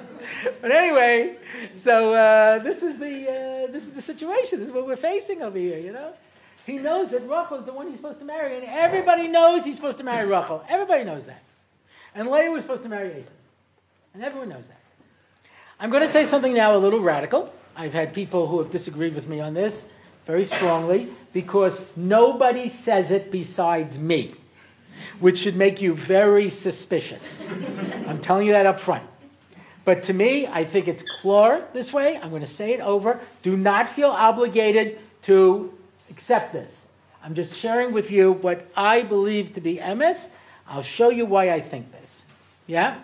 But anyway, so this is the situation. This is what we're facing over here, you know? He knows that Rachel is the one he's supposed to marry, and everybody knows he's supposed to marry Rachel. Everybody knows that. And Leah was supposed to marry Esau. And everyone knows that. I'm going to say something now a little radical. I've had people who have disagreed with me on this very strongly, because nobody says it besides me, which should make you very suspicious. I'm telling you that up front. But to me, I think it's clear this way. I'm going to say it over. Do not feel obligated to accept this. I'm just sharing with you what I believe to be emes. I'll show you why I think this. Yeah?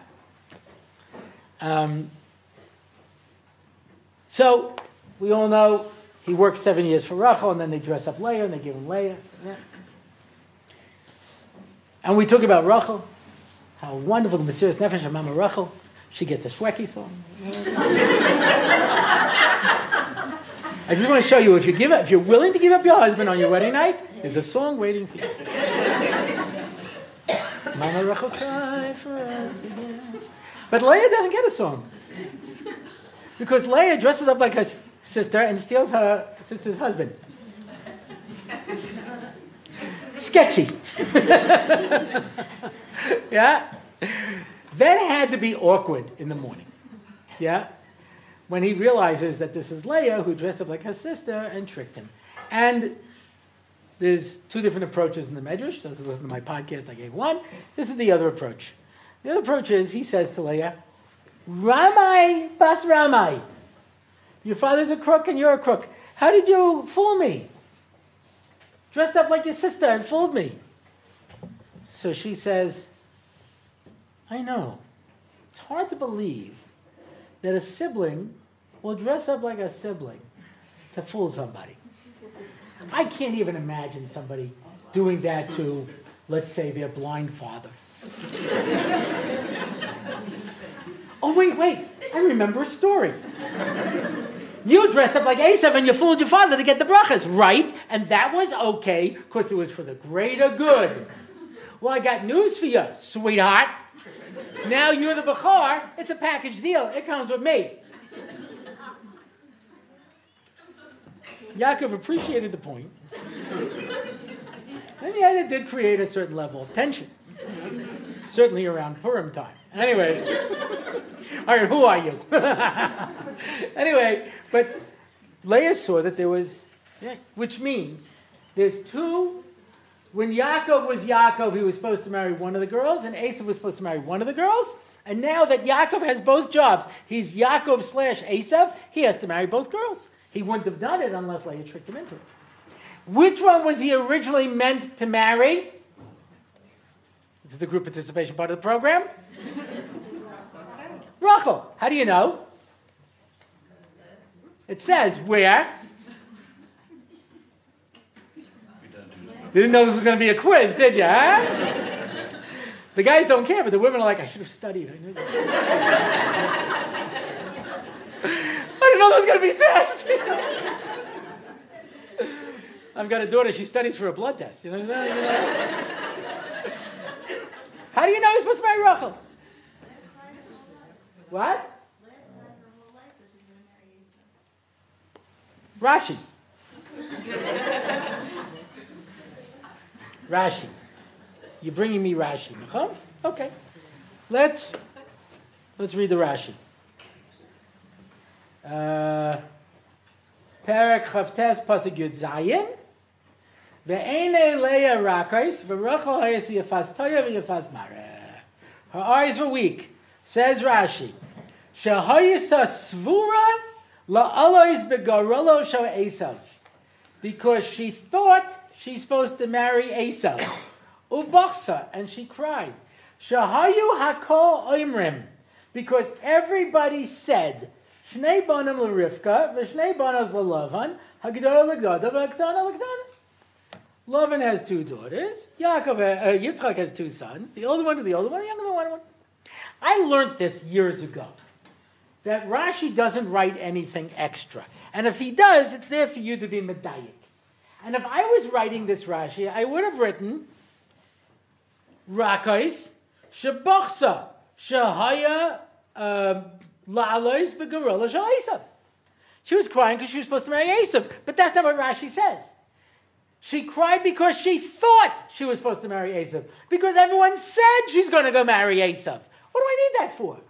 So, we all know he worked 7 years for Rachel, and then they dress up Leah, and they give him Leah. Yeah. And we talk about Rachel, how wonderful the Mesiras Nefesh of Mama Rachel. She gets a Shweki song. I just want to show you, if you're willing to give up your husband on your wedding night, there's a song waiting for you. Mama Rachel, cry for us again. But Leah doesn't get a song. Because Leah dresses up like her sister and steals her sister's husband. Sketchy. Yeah? That had to be awkward in the morning. Yeah? When he realizes that this is Leah who dressed up like her sister and tricked him. And there's two different approaches in the Medrash. Those who listen to my podcast, I gave one. This is the other approach. The other approach is, he says to Leah, Ramai bas Ramai. Your father's a crook and you're a crook. How did you fool me? Dressed up like your sister and fooled me. So she says, I know. It's hard to believe that a sibling will dress up like a sibling to fool somebody. I can't even imagine somebody doing that to, let's say, their blind father. Oh, wait. I remember a story. You dressed up like Esau and you fooled your father to get the brachas, right? And that was okay because it was for the greater good. Well, I got news for you, sweetheart. Now you're the Bechor. It's a package deal. It comes with me. Yaakov appreciated the point. And yet it did create a certain level of tension. Certainly around Purim time. Anyway. All right, who are you? Anyway, but Leah saw that there was, which means there's two. When Yaakov was Yaakov, he was supposed to marry one of the girls, and Esau was supposed to marry one of the girls. And now that Yaakov has both jobs, he's Yaakov / Esau, he has to marry both girls. He wouldn't have done it unless Leah tricked him into it. Which one was he originally meant to marry? This is the group participation part of the program. Rachel. How do you know? It says where? You didn't know this was going to be a quiz, did you? Huh? The guys don't care, but the women are like, I should have studied. I knew that. I didn't know there was going to be a test. I've got a daughter, she studies for a blood test. You know what I'm saying? How do you know you're supposed to marry Rachel? What? Rashi. Rashi. You're bringing me Rashi. Huh? Okay. Let's read the Rashi. Perek Chavtes Pasuk Yud Zayin. Ve'enei Leah Rakos ve'Rachel hayasi yafas toya ve'yafas mareh. Her eyes were weak. Says Rashi, Shehayisa svura la'alois begarolo sho Esav. Because she thought she's supposed to marry Esav. Ubachsa, and she cried. Shahayu hakol oimrim. Because everybody said, Shnei banim l'Rivka, v'shnei banos l'Lavan, hagdor l'gdada, v'aktana l'ktana. Lavan has 2 daughters. Yitzchak has 2 sons. The older one to the older one, the younger one. I learned this years ago, that Rashi doesn't write anything extra. And if he does, it's there for you to be medayik. And if I was writing this Rashi, I would have written, Rakais, Shabachsa, Shahaya, La'alois, Begarilla, Shal-Esav. She was crying because she was supposed to marry Esav. But that's not what Rashi says. She cried because she thought she was supposed to marry Esav. Because everyone said she's going to go marry Esav. What do I need that for?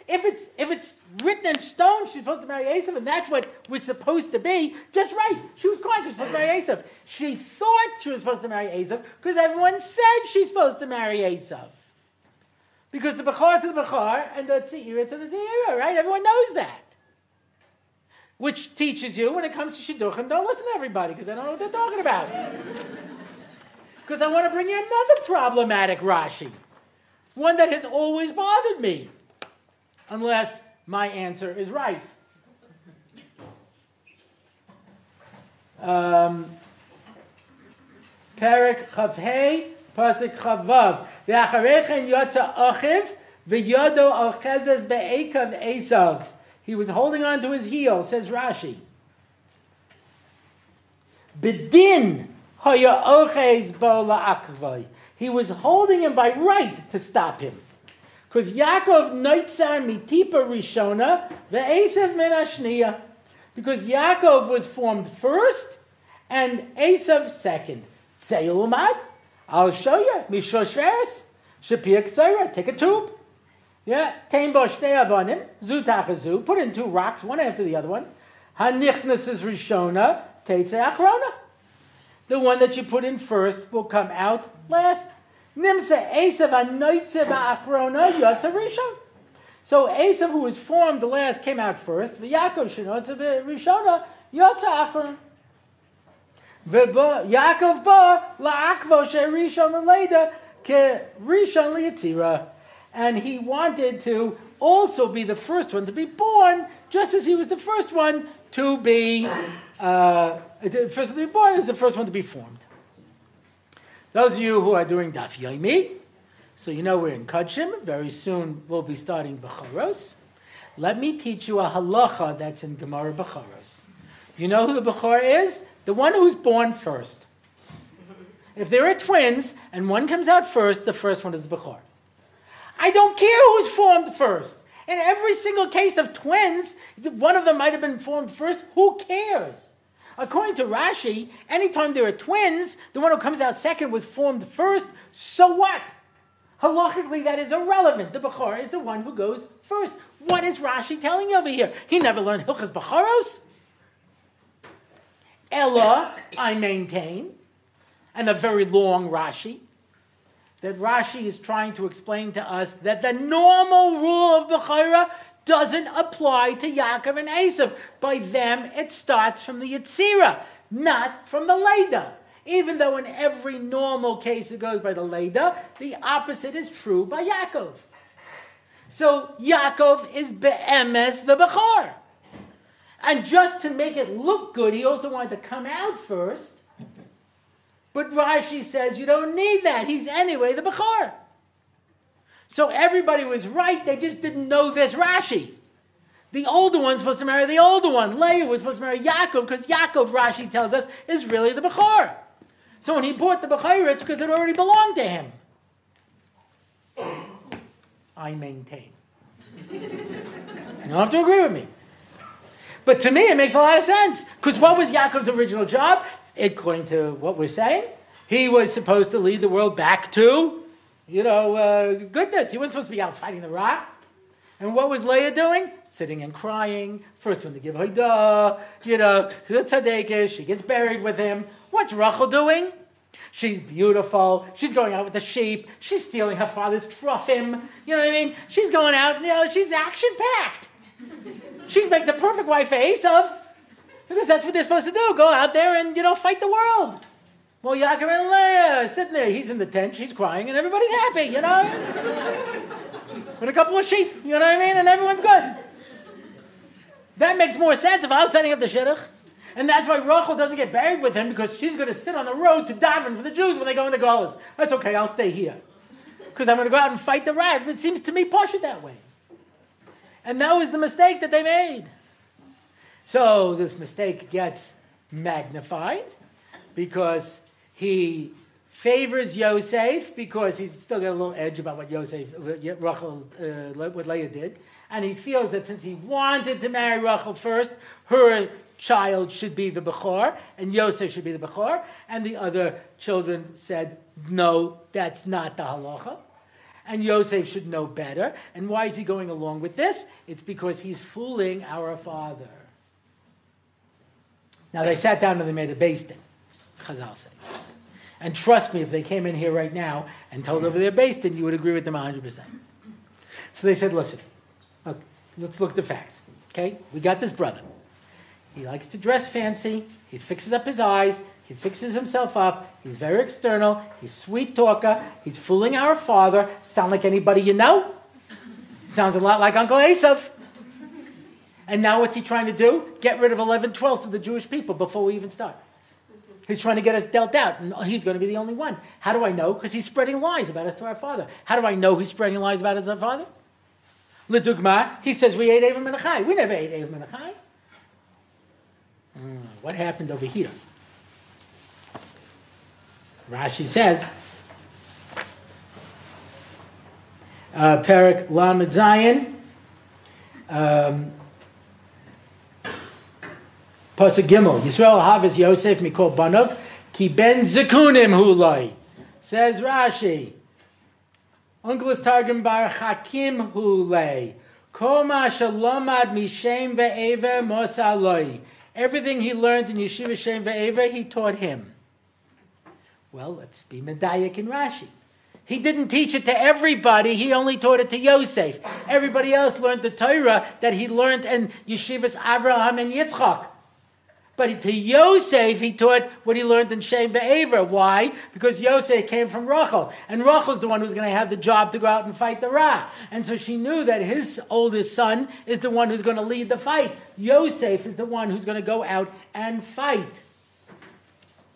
If it's written in stone, she's supposed to marry Esav, and that's what was supposed to be, just right. She was crying because she was supposed to marry Esav. She thought she was supposed to marry Esav because everyone said she's supposed to marry Esav. Because the Bechor to the Bechor and the Tzira to the Tzira, right? Everyone knows that. Which teaches you, when it comes to Shidduchim, don't listen to everybody because they don't know what they're talking about. Because I want to bring you another problematic Rashi. One that has always bothered me. Unless my answer is right. Perek Chavhei, Pasuk Chavav. Ve'acharechen yotza achiv, ve'yodo al chezes be'ekav Esav. He was holding on to his heel, says Rashi. Bedin haya ochez bo la'akvai. He was holding him by right to stop him. Because Yaakov noitzar mitipa rishona ve'esav min hashniya. Because Yaakov was formed first and Esav second. Say Lumad, I'll show you. Mishlosh veres, shapir ksira, take a tube. Yeah, tein bo shtei avonim, zu tachazu, put in 2 rocks, one after the other one. Hanichnas is rishona, teitze achrona. The one that you put in first will come out last. Nimsa Esav anoitze ba'achrona yotza rishon. So Esav, who was formed the last, came out first. V'Yaakov shenotze rishona yotza achrona. Yaakov ba la'akvo she'rishon l'leida ke rishon li'yitzira. And he wanted to also be the first one to be born, just as he was the first one to be the first one to be born is the first one to be formed. Those of you who are doing Daf Yomi, so you know we're in Kodshim. Very soon we'll be starting Bechoros. Let me teach you a halacha that's in Gemara Bechoros. You know who the Bechor is? The one who's born first. If there are twins and one comes out first, the first one is the Bechor. I don't care who's formed first. In every single case of twins, one of them might have been formed first. Who cares? According to Rashi, anytime there are twins, the one who comes out second was formed first. So what? Halachically, that is irrelevant. The Bechor is the one who goes first. What is Rashi telling you over here? He never learned Hilchas Bechoros. Ella, I maintain, and a very long Rashi, that Rashi is trying to explain to us that the normal rule of Bechorah doesn't apply to Yaakov and Esau. By them, it starts from the Yetzirah, not from the Leida. Even though in every normal case it goes by the Leida, the opposite is true by Yaakov. So Yaakov is be'emes the Bechor. And just to make it look good, he also wanted to come out first. But Rashi says you don't need that. He's anyway the Bechor. So everybody was right. They just didn't know this Rashi. The older one's supposed to marry the older one. Leah was supposed to marry Yaakov because Yaakov, Rashi tells us, is really the Bechor. So when he bought the Bechor, it's because it already belonged to him. I maintain. You don't have to agree with me. But to me, it makes a lot of sense. Because what was Yaakov's original job? According to what we're saying, he was supposed to lead the world back to, goodness. He wasn't supposed to be out fighting the rock. And what was Leah doing? Sitting and crying. First one to give Yehuda, to the tzaddikish. She gets buried with him. What's Rachel doing? She's beautiful. She's going out with the sheep. She's stealing her father's truffim. You know what I mean? She's going out, she's action-packed. She makes a perfect wife for Esau, because that's what they're supposed to do. Go out there and, fight the world. Well, Jacob and Leah sitting there. He's in the tent. She's crying, and everybody's happy, With a couple of sheep, you know what I mean? And everyone's good. That makes more sense if I was setting up the shidduch. And that's why Rachel doesn't get buried with him, because she's going to sit on the road to daven for the Jews when they go into Galus. That's okay, I'll stay here. Because I'm going to go out and fight the rat. It seems to me partial that way. And that was the mistake that they made. So this mistake gets magnified because he favors Yosef, because he's still got a little edge about what what Leah did. And he feels that since he wanted to marry Rachel first, her child should be the Bechor, and Yosef should be the Bechor. And the other children said, no, that's not the halacha. And Yosef should know better. And why is he going along with this? It's because he's fooling our father. Now they sat down and they made a beis din, Chazal say. And trust me, if they came in here right now and told over their beis din, you would agree with them 100%. So they said, listen, look, let's look at the facts. Okay? We got this brother. He likes to dress fancy. He fixes up his eyes. He fixes himself up. He's very external. He's sweet talker. He's fooling our father. Sound like anybody you know? Sounds a lot like Uncle Esau. And now what's he trying to do? Get rid of 11/12 of the Jewish people before we even start. He's trying to get us dealt out, and he's going to be the only one. How do I know? Because he's spreading lies about us to our father. How do I know he's spreading lies about us to our father? L'dugma, he says we ate Avim and Achai. We never ate Avim and Achai. What happened over here? Rashi says, Perek Lamed Zayin, Pasuk Gimel, Yisrael Havis Yosef Mikol Banov, Ki Ben Zekunim Hulai. Says Rashi, Unkelis Targum Bar Chakim Hulai, Koma Shalomad Mishem Ve'eva Mosaloi. Everything he learned in Yeshiva Shem Ve'eva, he taught him. Well, let's be medayik in Rashi. He didn't teach it to everybody. He only taught it to Yosef. Everybody else learned the Torah that he learned in Yeshivas Avraham and Yitzchak. But to Yosef, he taught what he learned in Shem Ve'eva. Why? Because Yosef came from Rachel. And Rachel's the one who's going to have the job to go out and fight the Ra. And so she knew that his oldest son is the one who's going to lead the fight. Yosef is the one who's going to go out and fight.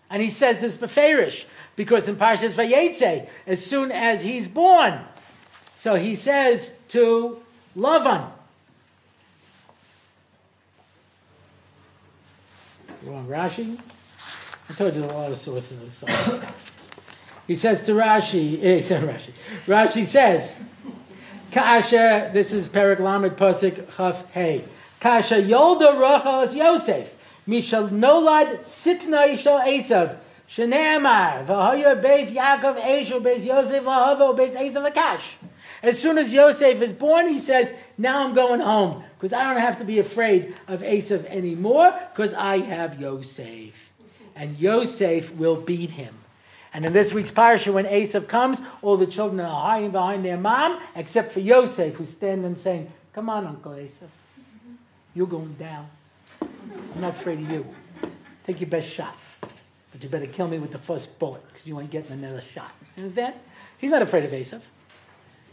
And he says this beferish, because in Parshas Vayetze, as soon as he's born, so he says to Lavan, wrong Rashi? I told you a lot of sources, I'm sorry. He says to Rashi, Rashi says, Kasha, this is Perek Lamed Pasuk Chaf Hey, Kasha Yolda Rachel Yosef, Mishal Nolad Sitna Isha Esav, Sheneamar, V'hoya Beis Yaakov Esau, Beis Yosef, V'hovo, Beis Esav Lakash. As soon as Yosef is born, he says, now I'm going home, because I don't have to be afraid of Esav anymore, because I have Yosef. And Yosef will beat him. And in this week's parasha, when Esav comes, all the children are hiding behind their mom, except for Yosef, who's standing and saying, come on, Uncle Esav. You're going down. I'm not afraid of you. Take your best shot. But you better kill me with the first bullet, because you ain't getting another shot. You understand? He's not afraid of Esav.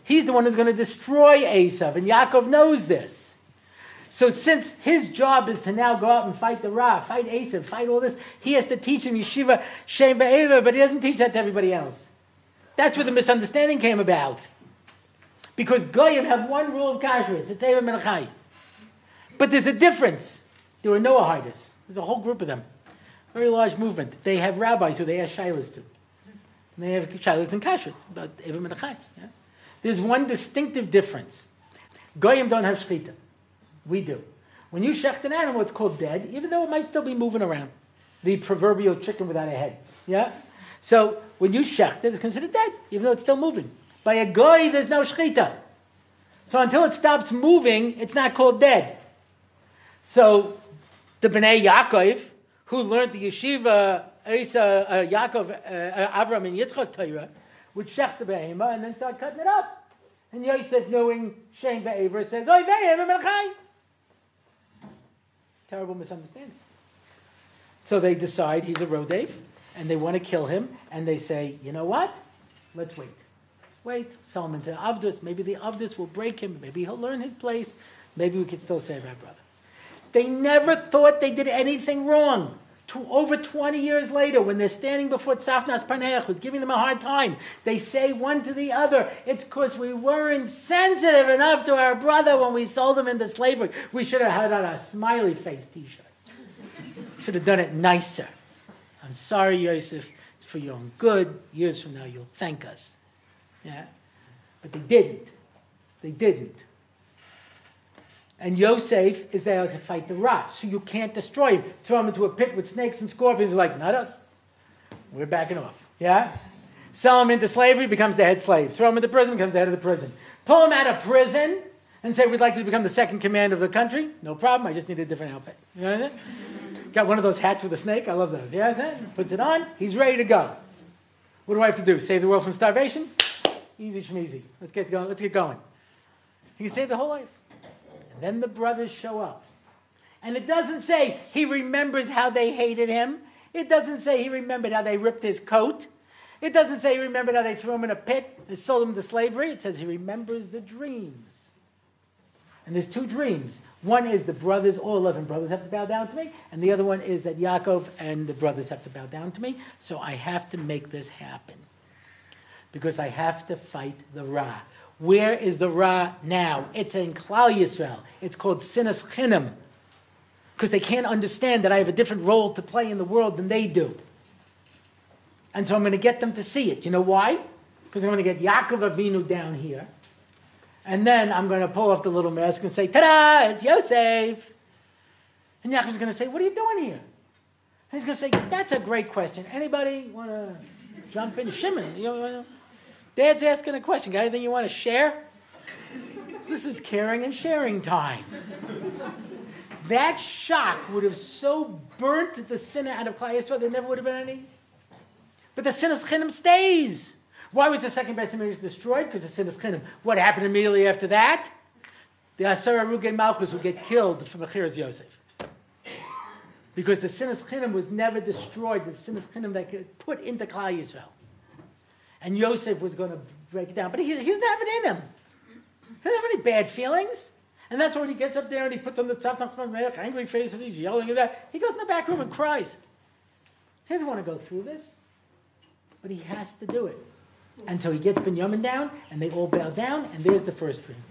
He's the one who's going to destroy Esav, and Yaakov knows this. So since his job is to now go out and fight the Ra, fight Esav, fight all this, he has to teach him Yeshiva, Shem Ve'eva, but he doesn't teach that to everybody else. That's where the misunderstanding came about. Because Goyim have one rule of kashrus, it's Avim and Achai. But there's a difference. There were Noahitis. There's a whole group of them. Very large movement. They have rabbis who they ask shilas to. And they have shilas and kashrus about Avim and Achai. Yeah? There's one distinctive difference. Goyim don't have shechita. We do. When you shecht an animal, it's called dead, even though it might still be moving around. The proverbial chicken without a head. Yeah? So when you shecht it, it's considered dead, even though it's still moving. By a goy, there's no shechita. So until it stops moving, it's not called dead. So the Bnei Yaakov, who learned the yeshiva Yaakov, Avram, and Yitzchak Torah would shech the behema and then start cutting it up. And Yosef, knowing Shem ve'aver, says, "Oy ve'aver melchai." Terrible misunderstanding. So they decide he's a Rodev, and they want to kill him, and they say, you know what? Let's wait. Wait, sell him into Avdus. Maybe the Avdus will break him. Maybe he'll learn his place. Maybe we can still save our brother. They never thought they did anything wrong. Over 20 years later, when they're standing before Tzafnas Parneach, who's giving them a hard time, they say one to the other, it's because we weren't sensitive enough to our brother when we sold him into slavery. We should have had on a smiley face t-shirt. Should have done it nicer. I'm sorry, Yosef. It's for your own good. Years from now, you'll thank us. Yeah? But they didn't. They didn't. And Yosef is there to fight the Ra. So you can't destroy him. Throw him into a pit with snakes and scorpions. He's like, not us. We're backing off. Yeah? Sell him into slavery, becomes the head slave. Throw him into prison, becomes the head of the prison. Pull him out of prison and say, we'd like you to become the second command of the country. No problem. I just need a different outfit. You know what I mean? Got one of those hats with a snake. I love those. Yeah? Puts it on. He's ready to go. What do I have to do? Save the world from starvation? Easy schmeezy. Let's get going. Let's get going. He can save the whole life. And then the brothers show up. And it doesn't say he remembers how they hated him. It doesn't say he remembered how they ripped his coat. It doesn't say he remembered how they threw him in a pit and sold him to slavery. It says he remembers the dreams. And there's two dreams. One is the brothers, all 11 brothers have to bow down to me. And the other one is that Yaakov and the brothers have to bow down to me. So I have to make this happen. Because I have to fight the Ra. Where is the Ra now? It's in Klal Yisrael. It's called Sinas Chinam. Because they can't understand that I have a different role to play in the world than they do. And so I'm going to get them to see it. You know why? Because I'm going to get Yaakov Avinu down here. And then I'm going to pull off the little mask and say, ta-da, it's Yosef. And Yaakov's going to say, what are you doing here? And he's going to say, that's a great question. Anybody want to jump in? Shimon, you know, Dad's asking a question. Got anything you want to share? This is caring and sharing time. That shock would have so burnt the sinner out of Klal Yisrael, there never would have been any. But the Sinas Chinam stays. Why was the second Beis Hamikdash destroyed? Because the Sinas Chinam. What happened immediately after that? The Asar Arugei Malchus would get killed from Achiras Yosef. Because the Sinas Chinam was never destroyed. The Sinas Chinam that got put into Klal Yisrael. And Yosef was going to break it down. But he didn't have it in him. He didn't have any bad feelings. And that's why when he gets up there and he puts on the tzaf, angry face, and he's yelling at that. He goes in the back room and cries. He doesn't want to go through this. But he has to do it. And so he gets Binyamin down, and they all bow down, and there's the first dream.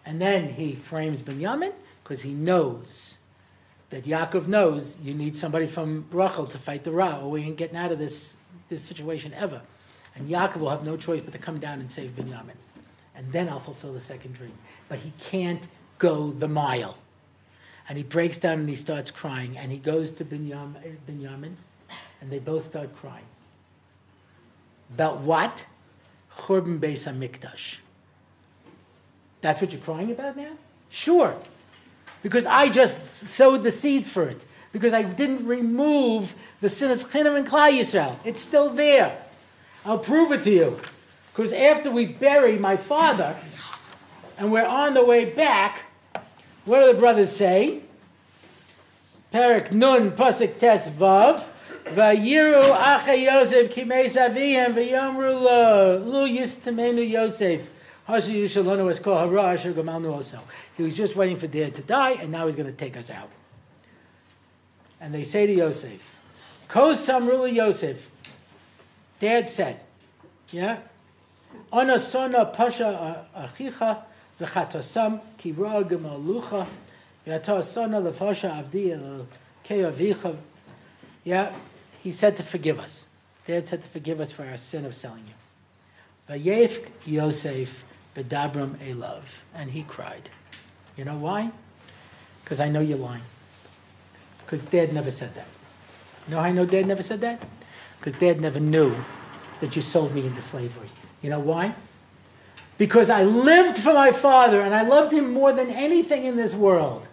And then he frames Binyamin, because he knows that Yaakov knows you need somebody from Rachel to fight the Ra, or we ain't getting out of this situation ever. And Yaakov will have no choice but to come down and save Binyamin. And then I'll fulfill the second dream. But he can't go the mile. And he breaks down and he starts crying. And he goes to Binyamin, and they both start crying. About what? Churban Beis HaMikdash. That's what you're crying about now? Sure. Because I just sowed the seeds for it. Because I didn't remove the Sinas Chinam and Klal Yisrael. It's still there. I'll prove it to you. Because after we bury my father, and we're on the way back, what do the brothers say? Perek Nun Pasuk Tes Vav. Vayiru Acha Yosef Kimeis Avihem Vayomru Lo Lu Yistamenu Yosef Hashi Yishalonu Esko Hara Asher Gamalnu Oso. He was just waiting for Dad to die, and now he's going to take us out. And they say to Yosef, Kos Samrula Yosef. Dad said, yeah, Ana Sona Pasha Achicha V'Chatasam Kivra Gemalucha V'Ata Sona Lefasha Avdi Ke'avicha. Yeah, he said to forgive us. Dad said to forgive us for our sin of selling you. Vayefk Yosef B'Dabram Elav. And he cried. You know why? Because I know you're lying. Because Dad never said that. You know how I know Dad never said that? Because Dad never knew that you sold me into slavery. You know why? Because I lived for my father and I loved him more than anything in this world.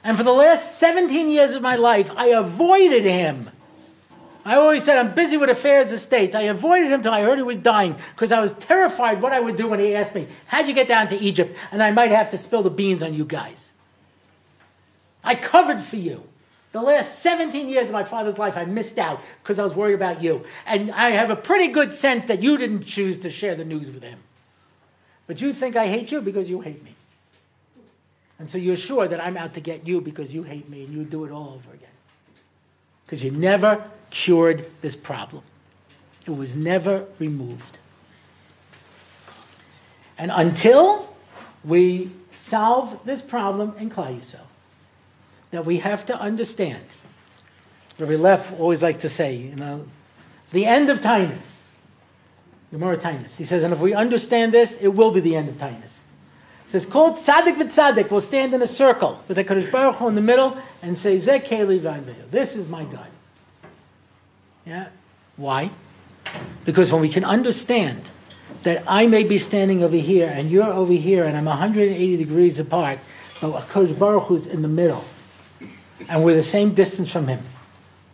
And for the last 17 years of my life, I avoided him. I always said, I'm busy with affairs of states. I avoided him till I heard he was dying because I was terrified what I would do when he asked me, how'd you get down to Egypt? And I might have to spill the beans on you guys. I covered for you. The last 17 years of my father's life, I missed out because I was worried about you. And I have a pretty good sense that you didn't choose to share the news with him. But you think I hate you because you hate me. And so you're sure that I'm out to get you because you hate me and you do it all over again. Because you never cured this problem. It was never removed. And until we solve this problem in Klal Yisrael, that we have to understand. Rabbi Leff always liked to say, the end of Tainus. Gemara Tainus. He says, and if we understand this, it will be the end of Tainus. He says, called Tzaddik v'Tzaddik will stand in a circle with a Kadosh Baruch Hu in the middle and say, Zeh Keli v'Aveyu. This is my God. Yeah? Why? Because when we can understand that I may be standing over here and you're over here and I'm 180 degrees apart, but Kadosh Baruch Hu is in the middle. And we're the same distance from him.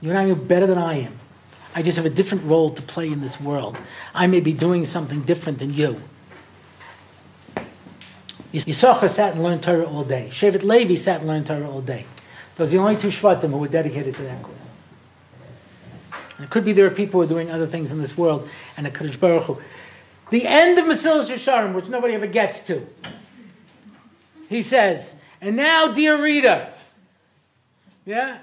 You're not even better than I am. I just have a different role to play in this world. I may be doing something different than you. Yisachar sat and learned Torah all day. Shevet Levi sat and learned Torah all day. Those are the only two Shvatim who were dedicated to that course. And it could be there are people who are doing other things in this world, and a Kadosh Baruch Hu. The end of Mesilas Yesharim, which nobody ever gets to. He says, and now, dear reader, yeah?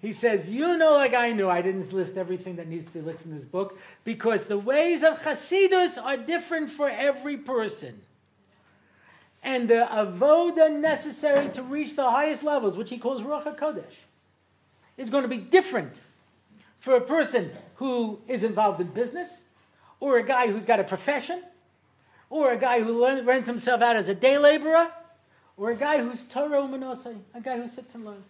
He says, you know like I knew, I didn't list everything that needs to be listed in this book, because the ways of Chasidus are different for every person. And the avoda necessary to reach the highest levels, which he calls Ruach HaKodesh, is going to be different for a person who is involved in business, or a guy who's got a profession, or a guy who rents himself out as a day laborer, or a guy who's Torah u'Manosei, a guy who sits and learns.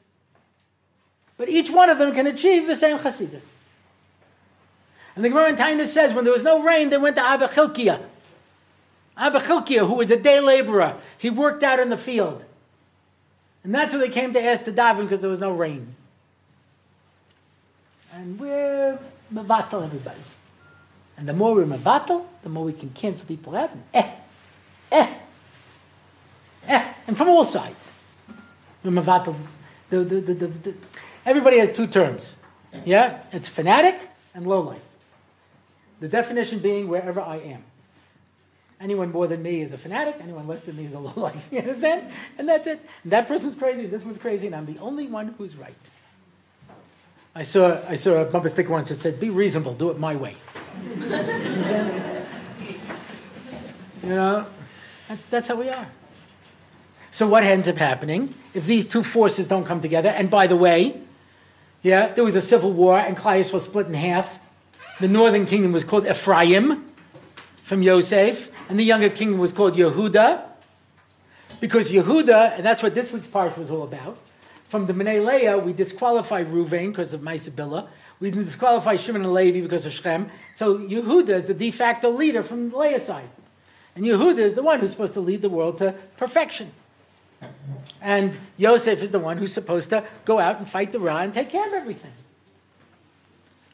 But each one of them can achieve the same Chasidus. And the Gemara in Tainus says, when there was no rain, they went to Abba Chilkiah. Abba Chilkiah, who was a day laborer, he worked out in the field. And that's where they came to ask to daven because there was no rain. And we're mevatel everybody. And the more we're mevatel, the more we can cancel people out. And and from all sides. We're mevatel. Everybody has two terms. Yeah? It's fanatic and lowlife. The definition being wherever I am. Anyone more than me is a fanatic. Anyone less than me is a lowlife. You understand? And that's it. And that person's crazy. This one's crazy. And I'm the only one who's right. I saw a bumper sticker once that said, be reasonable. Do it my way. You understand? You know? That's how we are. So what ends up happening if these two forces don't come together? And by the way, yeah, there was a civil war and Klal Yisrael was split in half. The northern kingdom was called Ephraim from Yosef, and the younger kingdom was called Yehuda, because Yehuda, and that's what this week's parsha was all about. From the Bnei Leah, we disqualified Ruvain because of Ma'aseh. We disqualified Shimon and Levi because of Shechem. So Yehuda is the de facto leader from the Leah side. And Yehuda is the one who's supposed to lead the world to perfection. And Yosef is the one who's supposed to go out and fight the Ra and take care of everything.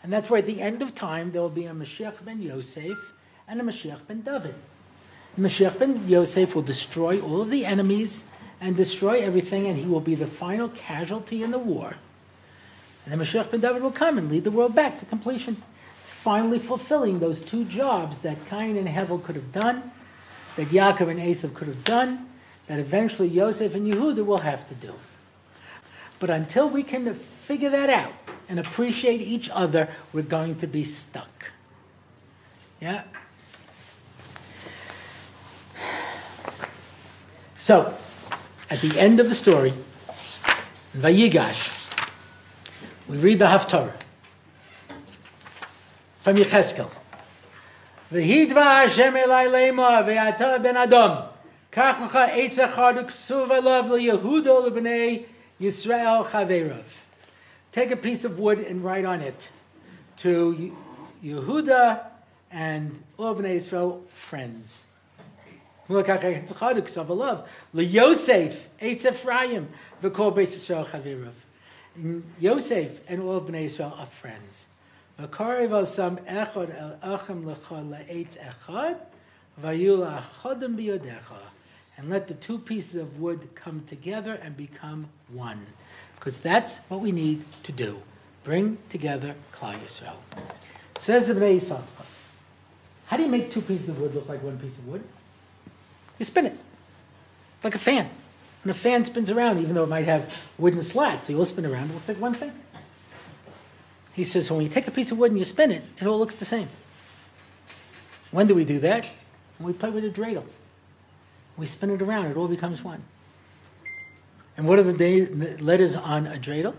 And that's why at the end of time there will be a Mashiach ben Yosef and a Mashiach ben David. Mashiach ben Yosef will destroy all of the enemies and destroy everything, and he will be the final casualty in the war. And the Mashiach ben David will come and lead the world back to completion, finally fulfilling those two jobs that Cain and Abel could have done, that Jacob and Esau could have done, that eventually Yosef and Yehuda will have to do. But until we can figure that out and appreciate each other, we're going to be stuck. Yeah? So, at the end of the story, in Vayigash, we read the Haftarah from Yecheskel. V'hidva Hashem elai leima ve'ata ben Adam kach lecha eitz echad uksuv alav leYehuda lebnei Yisrael chaveirav. Take a piece of wood and write on it to Yehuda and all Bnei Yisrael friends. LeYosef eitz Ephraim v'kol Beis Yisrael chaveirav. Yosef and all Bnei Yisrael are friends. V'karev al sam echad el achem lecha la'etz echad, v'yu la'achodim biyodecha. And let the two pieces of wood come together and become one. Because that's what we need to do. Bring together Klal Yisrael. Says the Bnei Yissaschar. How do you make two pieces of wood look like one piece of wood? You spin it. Like a fan. When a fan spins around, even though it might have wooden slats, they all spin around. It looks like one thing. He says, so when you take a piece of wood and you spin it, it all looks the same. When do we do that? When we play with a dreidel. We spin it around, it all becomes one. And what are the letters on a dreidel?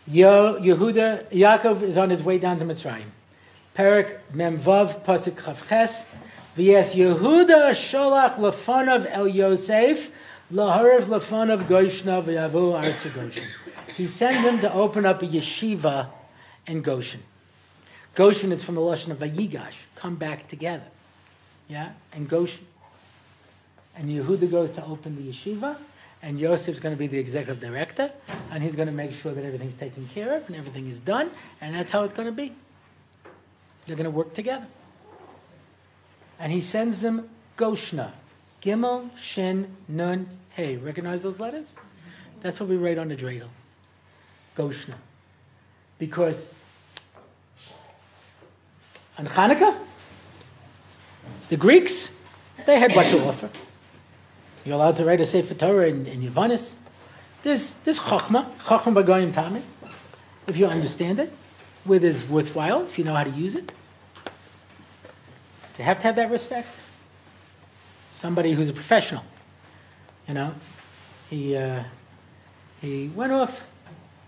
Yehuda, Yaakov is on his way down to Mitzrayim. Perek Memvav Pasuk Chavches. V'yes Yehuda Sholach Lefanav El Yosef Laharav Lefanav Goshna V'yavu Artza Goshen. He sent him to open up a yeshiva in Goshen. Goshen is from the lashon of Vayigash, come back together. Yeah, and Goshen. And Yehuda goes to open the yeshiva, and Yosef's going to be the executive director, and he's going to make sure that everything's taken care of and everything is done, and that's how it's going to be. They're going to work together. And he sends them Goshna, Gimel, Shin, Nun, Hey. Recognize those letters? That's what we write on the dreidel. Goshna. Because on Hanukkah, the Greeks, they had what to offer. You're allowed to write a Sefer Torah in Yavanis. There's Chochmah B'Goyim Tami, if you understand it, where there's worthwhile, if you know how to use it. You have to have that respect. Somebody who's a professional, he went off,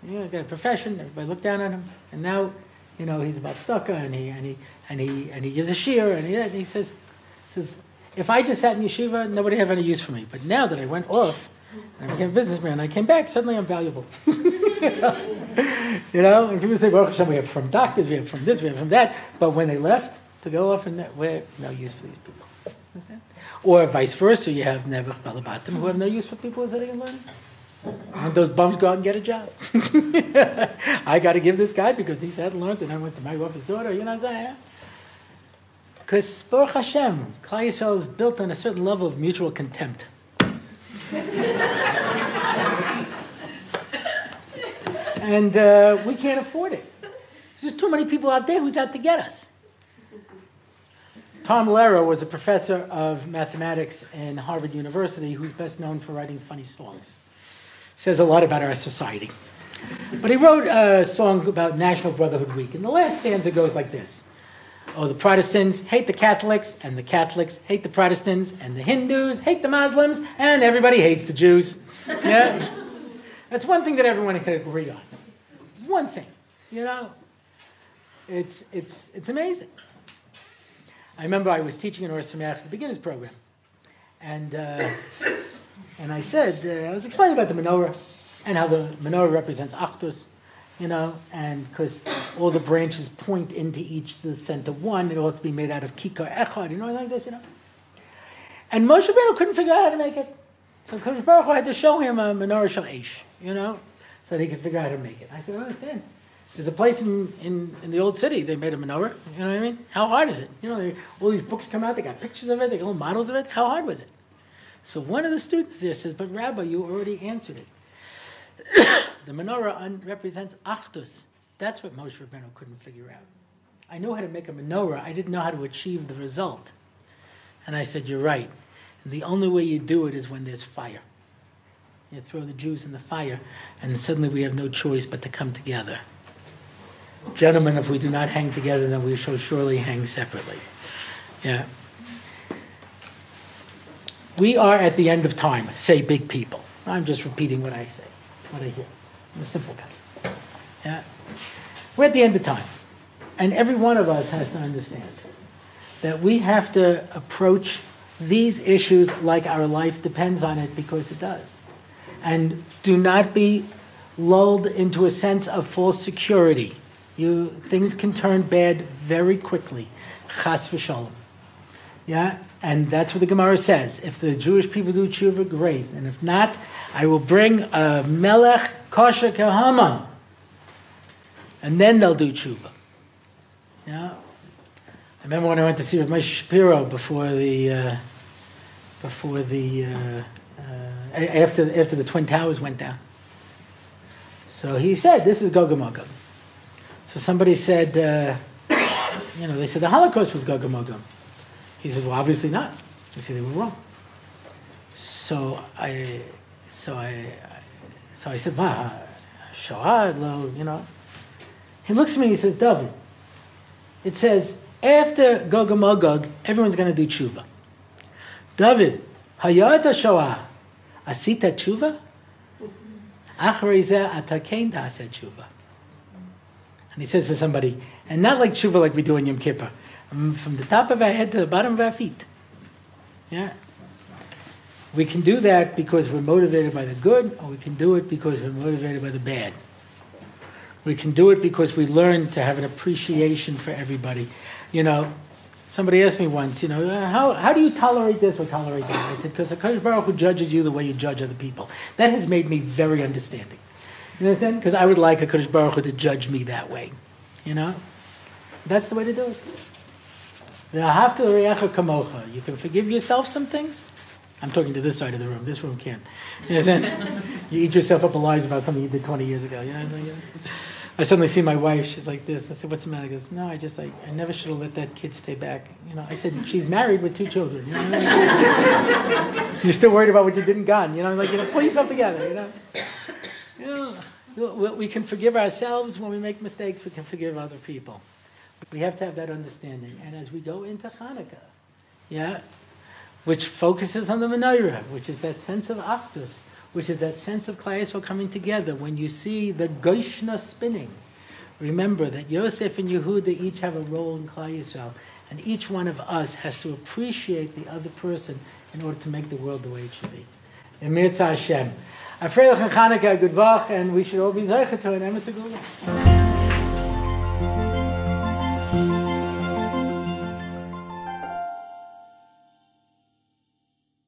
got a profession. Everybody looked down on him, and now, he's about tzedakah, and he gives a shir, and he says, if I just sat in yeshiva, nobody have any use for me. But now that I went off, and I became a businessman, I came back, suddenly I'm valuable. And people say, Baruch Hashem, we have from doctors, we have from this, we have from that. But when they left to go off, and we're no use for these people. Understand? Or vice versa, you have Nebuch Balabatim who have no use for people who are sitting and learning. And those bums go out and get a job. I got to give this guy because he hadn't learned and I went to marry off his daughter, you know what I'm saying? Because Baruch Hashem, Klal Yisrael is built on a certain level of mutual contempt. And we can't afford it. There's too many people out there who's out to get us. Tom Lehrer was a professor of mathematics in Harvard University who's best known for writing funny songs. Says a lot about our society. But he wrote a song about National Brotherhood Week, and the last stanza goes like this. Oh, the Protestants hate the Catholics, and the Catholics hate the Protestants, and the Hindus hate the Muslims, and everybody hates the Jews. Yeah? That's one thing that everyone can agree on. One thing. It's amazing. I remember I was teaching in Or Sameach, the beginners program, and I said, I was explaining about the menorah, and how the menorah represents Achdus, and because all the branches point into each the center one, it all has to be made out of kikar echad, like this, And Moshe Rabbeinu couldn't figure out how to make it. So Kodesh Baruch Hu had to show him a menorah shel eish, so that he could figure out how to make it. I said, I understand. There's a place in the old city, they made a menorah, you know what I mean? How hard is it? All these books come out, they got pictures of it, they got little models of it. How hard was it? So one of the students there says, but Rabbi, you already answered it. The menorah represents Achdus. That's what Moshe Rabbeinu couldn't figure out. I knew how to make a menorah, I didn't know how to achieve the result. And I said, you're right. And the only way you do it is when there's fire. You throw the Jews in the fire, and suddenly we have no choice but to come together. Gentlemen, if we do not hang together, then we shall surely hang separately. Yeah. We are at the end of time, say big people. I'm just repeating what I say, what I hear. I'm a simple guy. Yeah. We're at the end of time. And every one of us has to understand that we have to approach these issues like our life depends on it, because it does. And do not be lulled into a sense of false security. Things can turn bad very quickly. Chas v'shalom. Yeah? And that's what the Gemara says. If the Jewish people do tshuva, great. And if not, I will bring a melech kosher kehaman. and then they'll do tshuva. Yeah. I remember when I went to see Rabbi Shapiro after the Twin Towers went down. So he said, this is Gog and Magog. So somebody said, they said the Holocaust was Gog and Magog. He said, well, obviously not. He said they were wrong. So I said, Shoah, He looks at me and he says, David, it says, after Gog and Magog, everyone's going to do tshuva. David, hayat Shoah, asita tshuva? Achrei zeh ata kein ta'aseh tshuva. And he says to somebody, and not like tshuva like we do in Yom Kippur, from the top of our head to the bottom of our feet. Yeah. We can do that because we're motivated by the good, or we can do it because we're motivated by the bad. We can do it because we learn to have an appreciation for everybody. Somebody asked me once, how do you tolerate this or tolerate that? I said, because the HaKadosh Baruch Hu judges you the way you judge other people. That has made me very understanding. You understand? Because I would like HaKadosh Baruch Hu to judge me that way. That's the way to do it. You can forgive yourself some things. I'm talking to this side of the room. This room can't. You understand? You eat yourself up alive about something you did 20 years ago. I suddenly see my wife. She's like this. I said, "What's the matter?" She goes, "No, I never should have let that kid stay back." I said, "She's married with 2 children. You're still worried about what you did in Ghana. Pull yourself together. We can forgive ourselves when we make mistakes. We can forgive other people. We have to have that understanding. And as we go into Hanukkah, which focuses on the menorah, which is that sense of achdus, which is that sense of Klal Yisrael coming together. When you see the Goshna spinning, remember that Yosef and Yehuda each have a role in Klal Yisrael, and each one of us has to appreciate the other person in order to make the world the way it should be. Emir Tzah Hashem. I pray Hanukkah, good vach, and we should all be zeicher to an emes.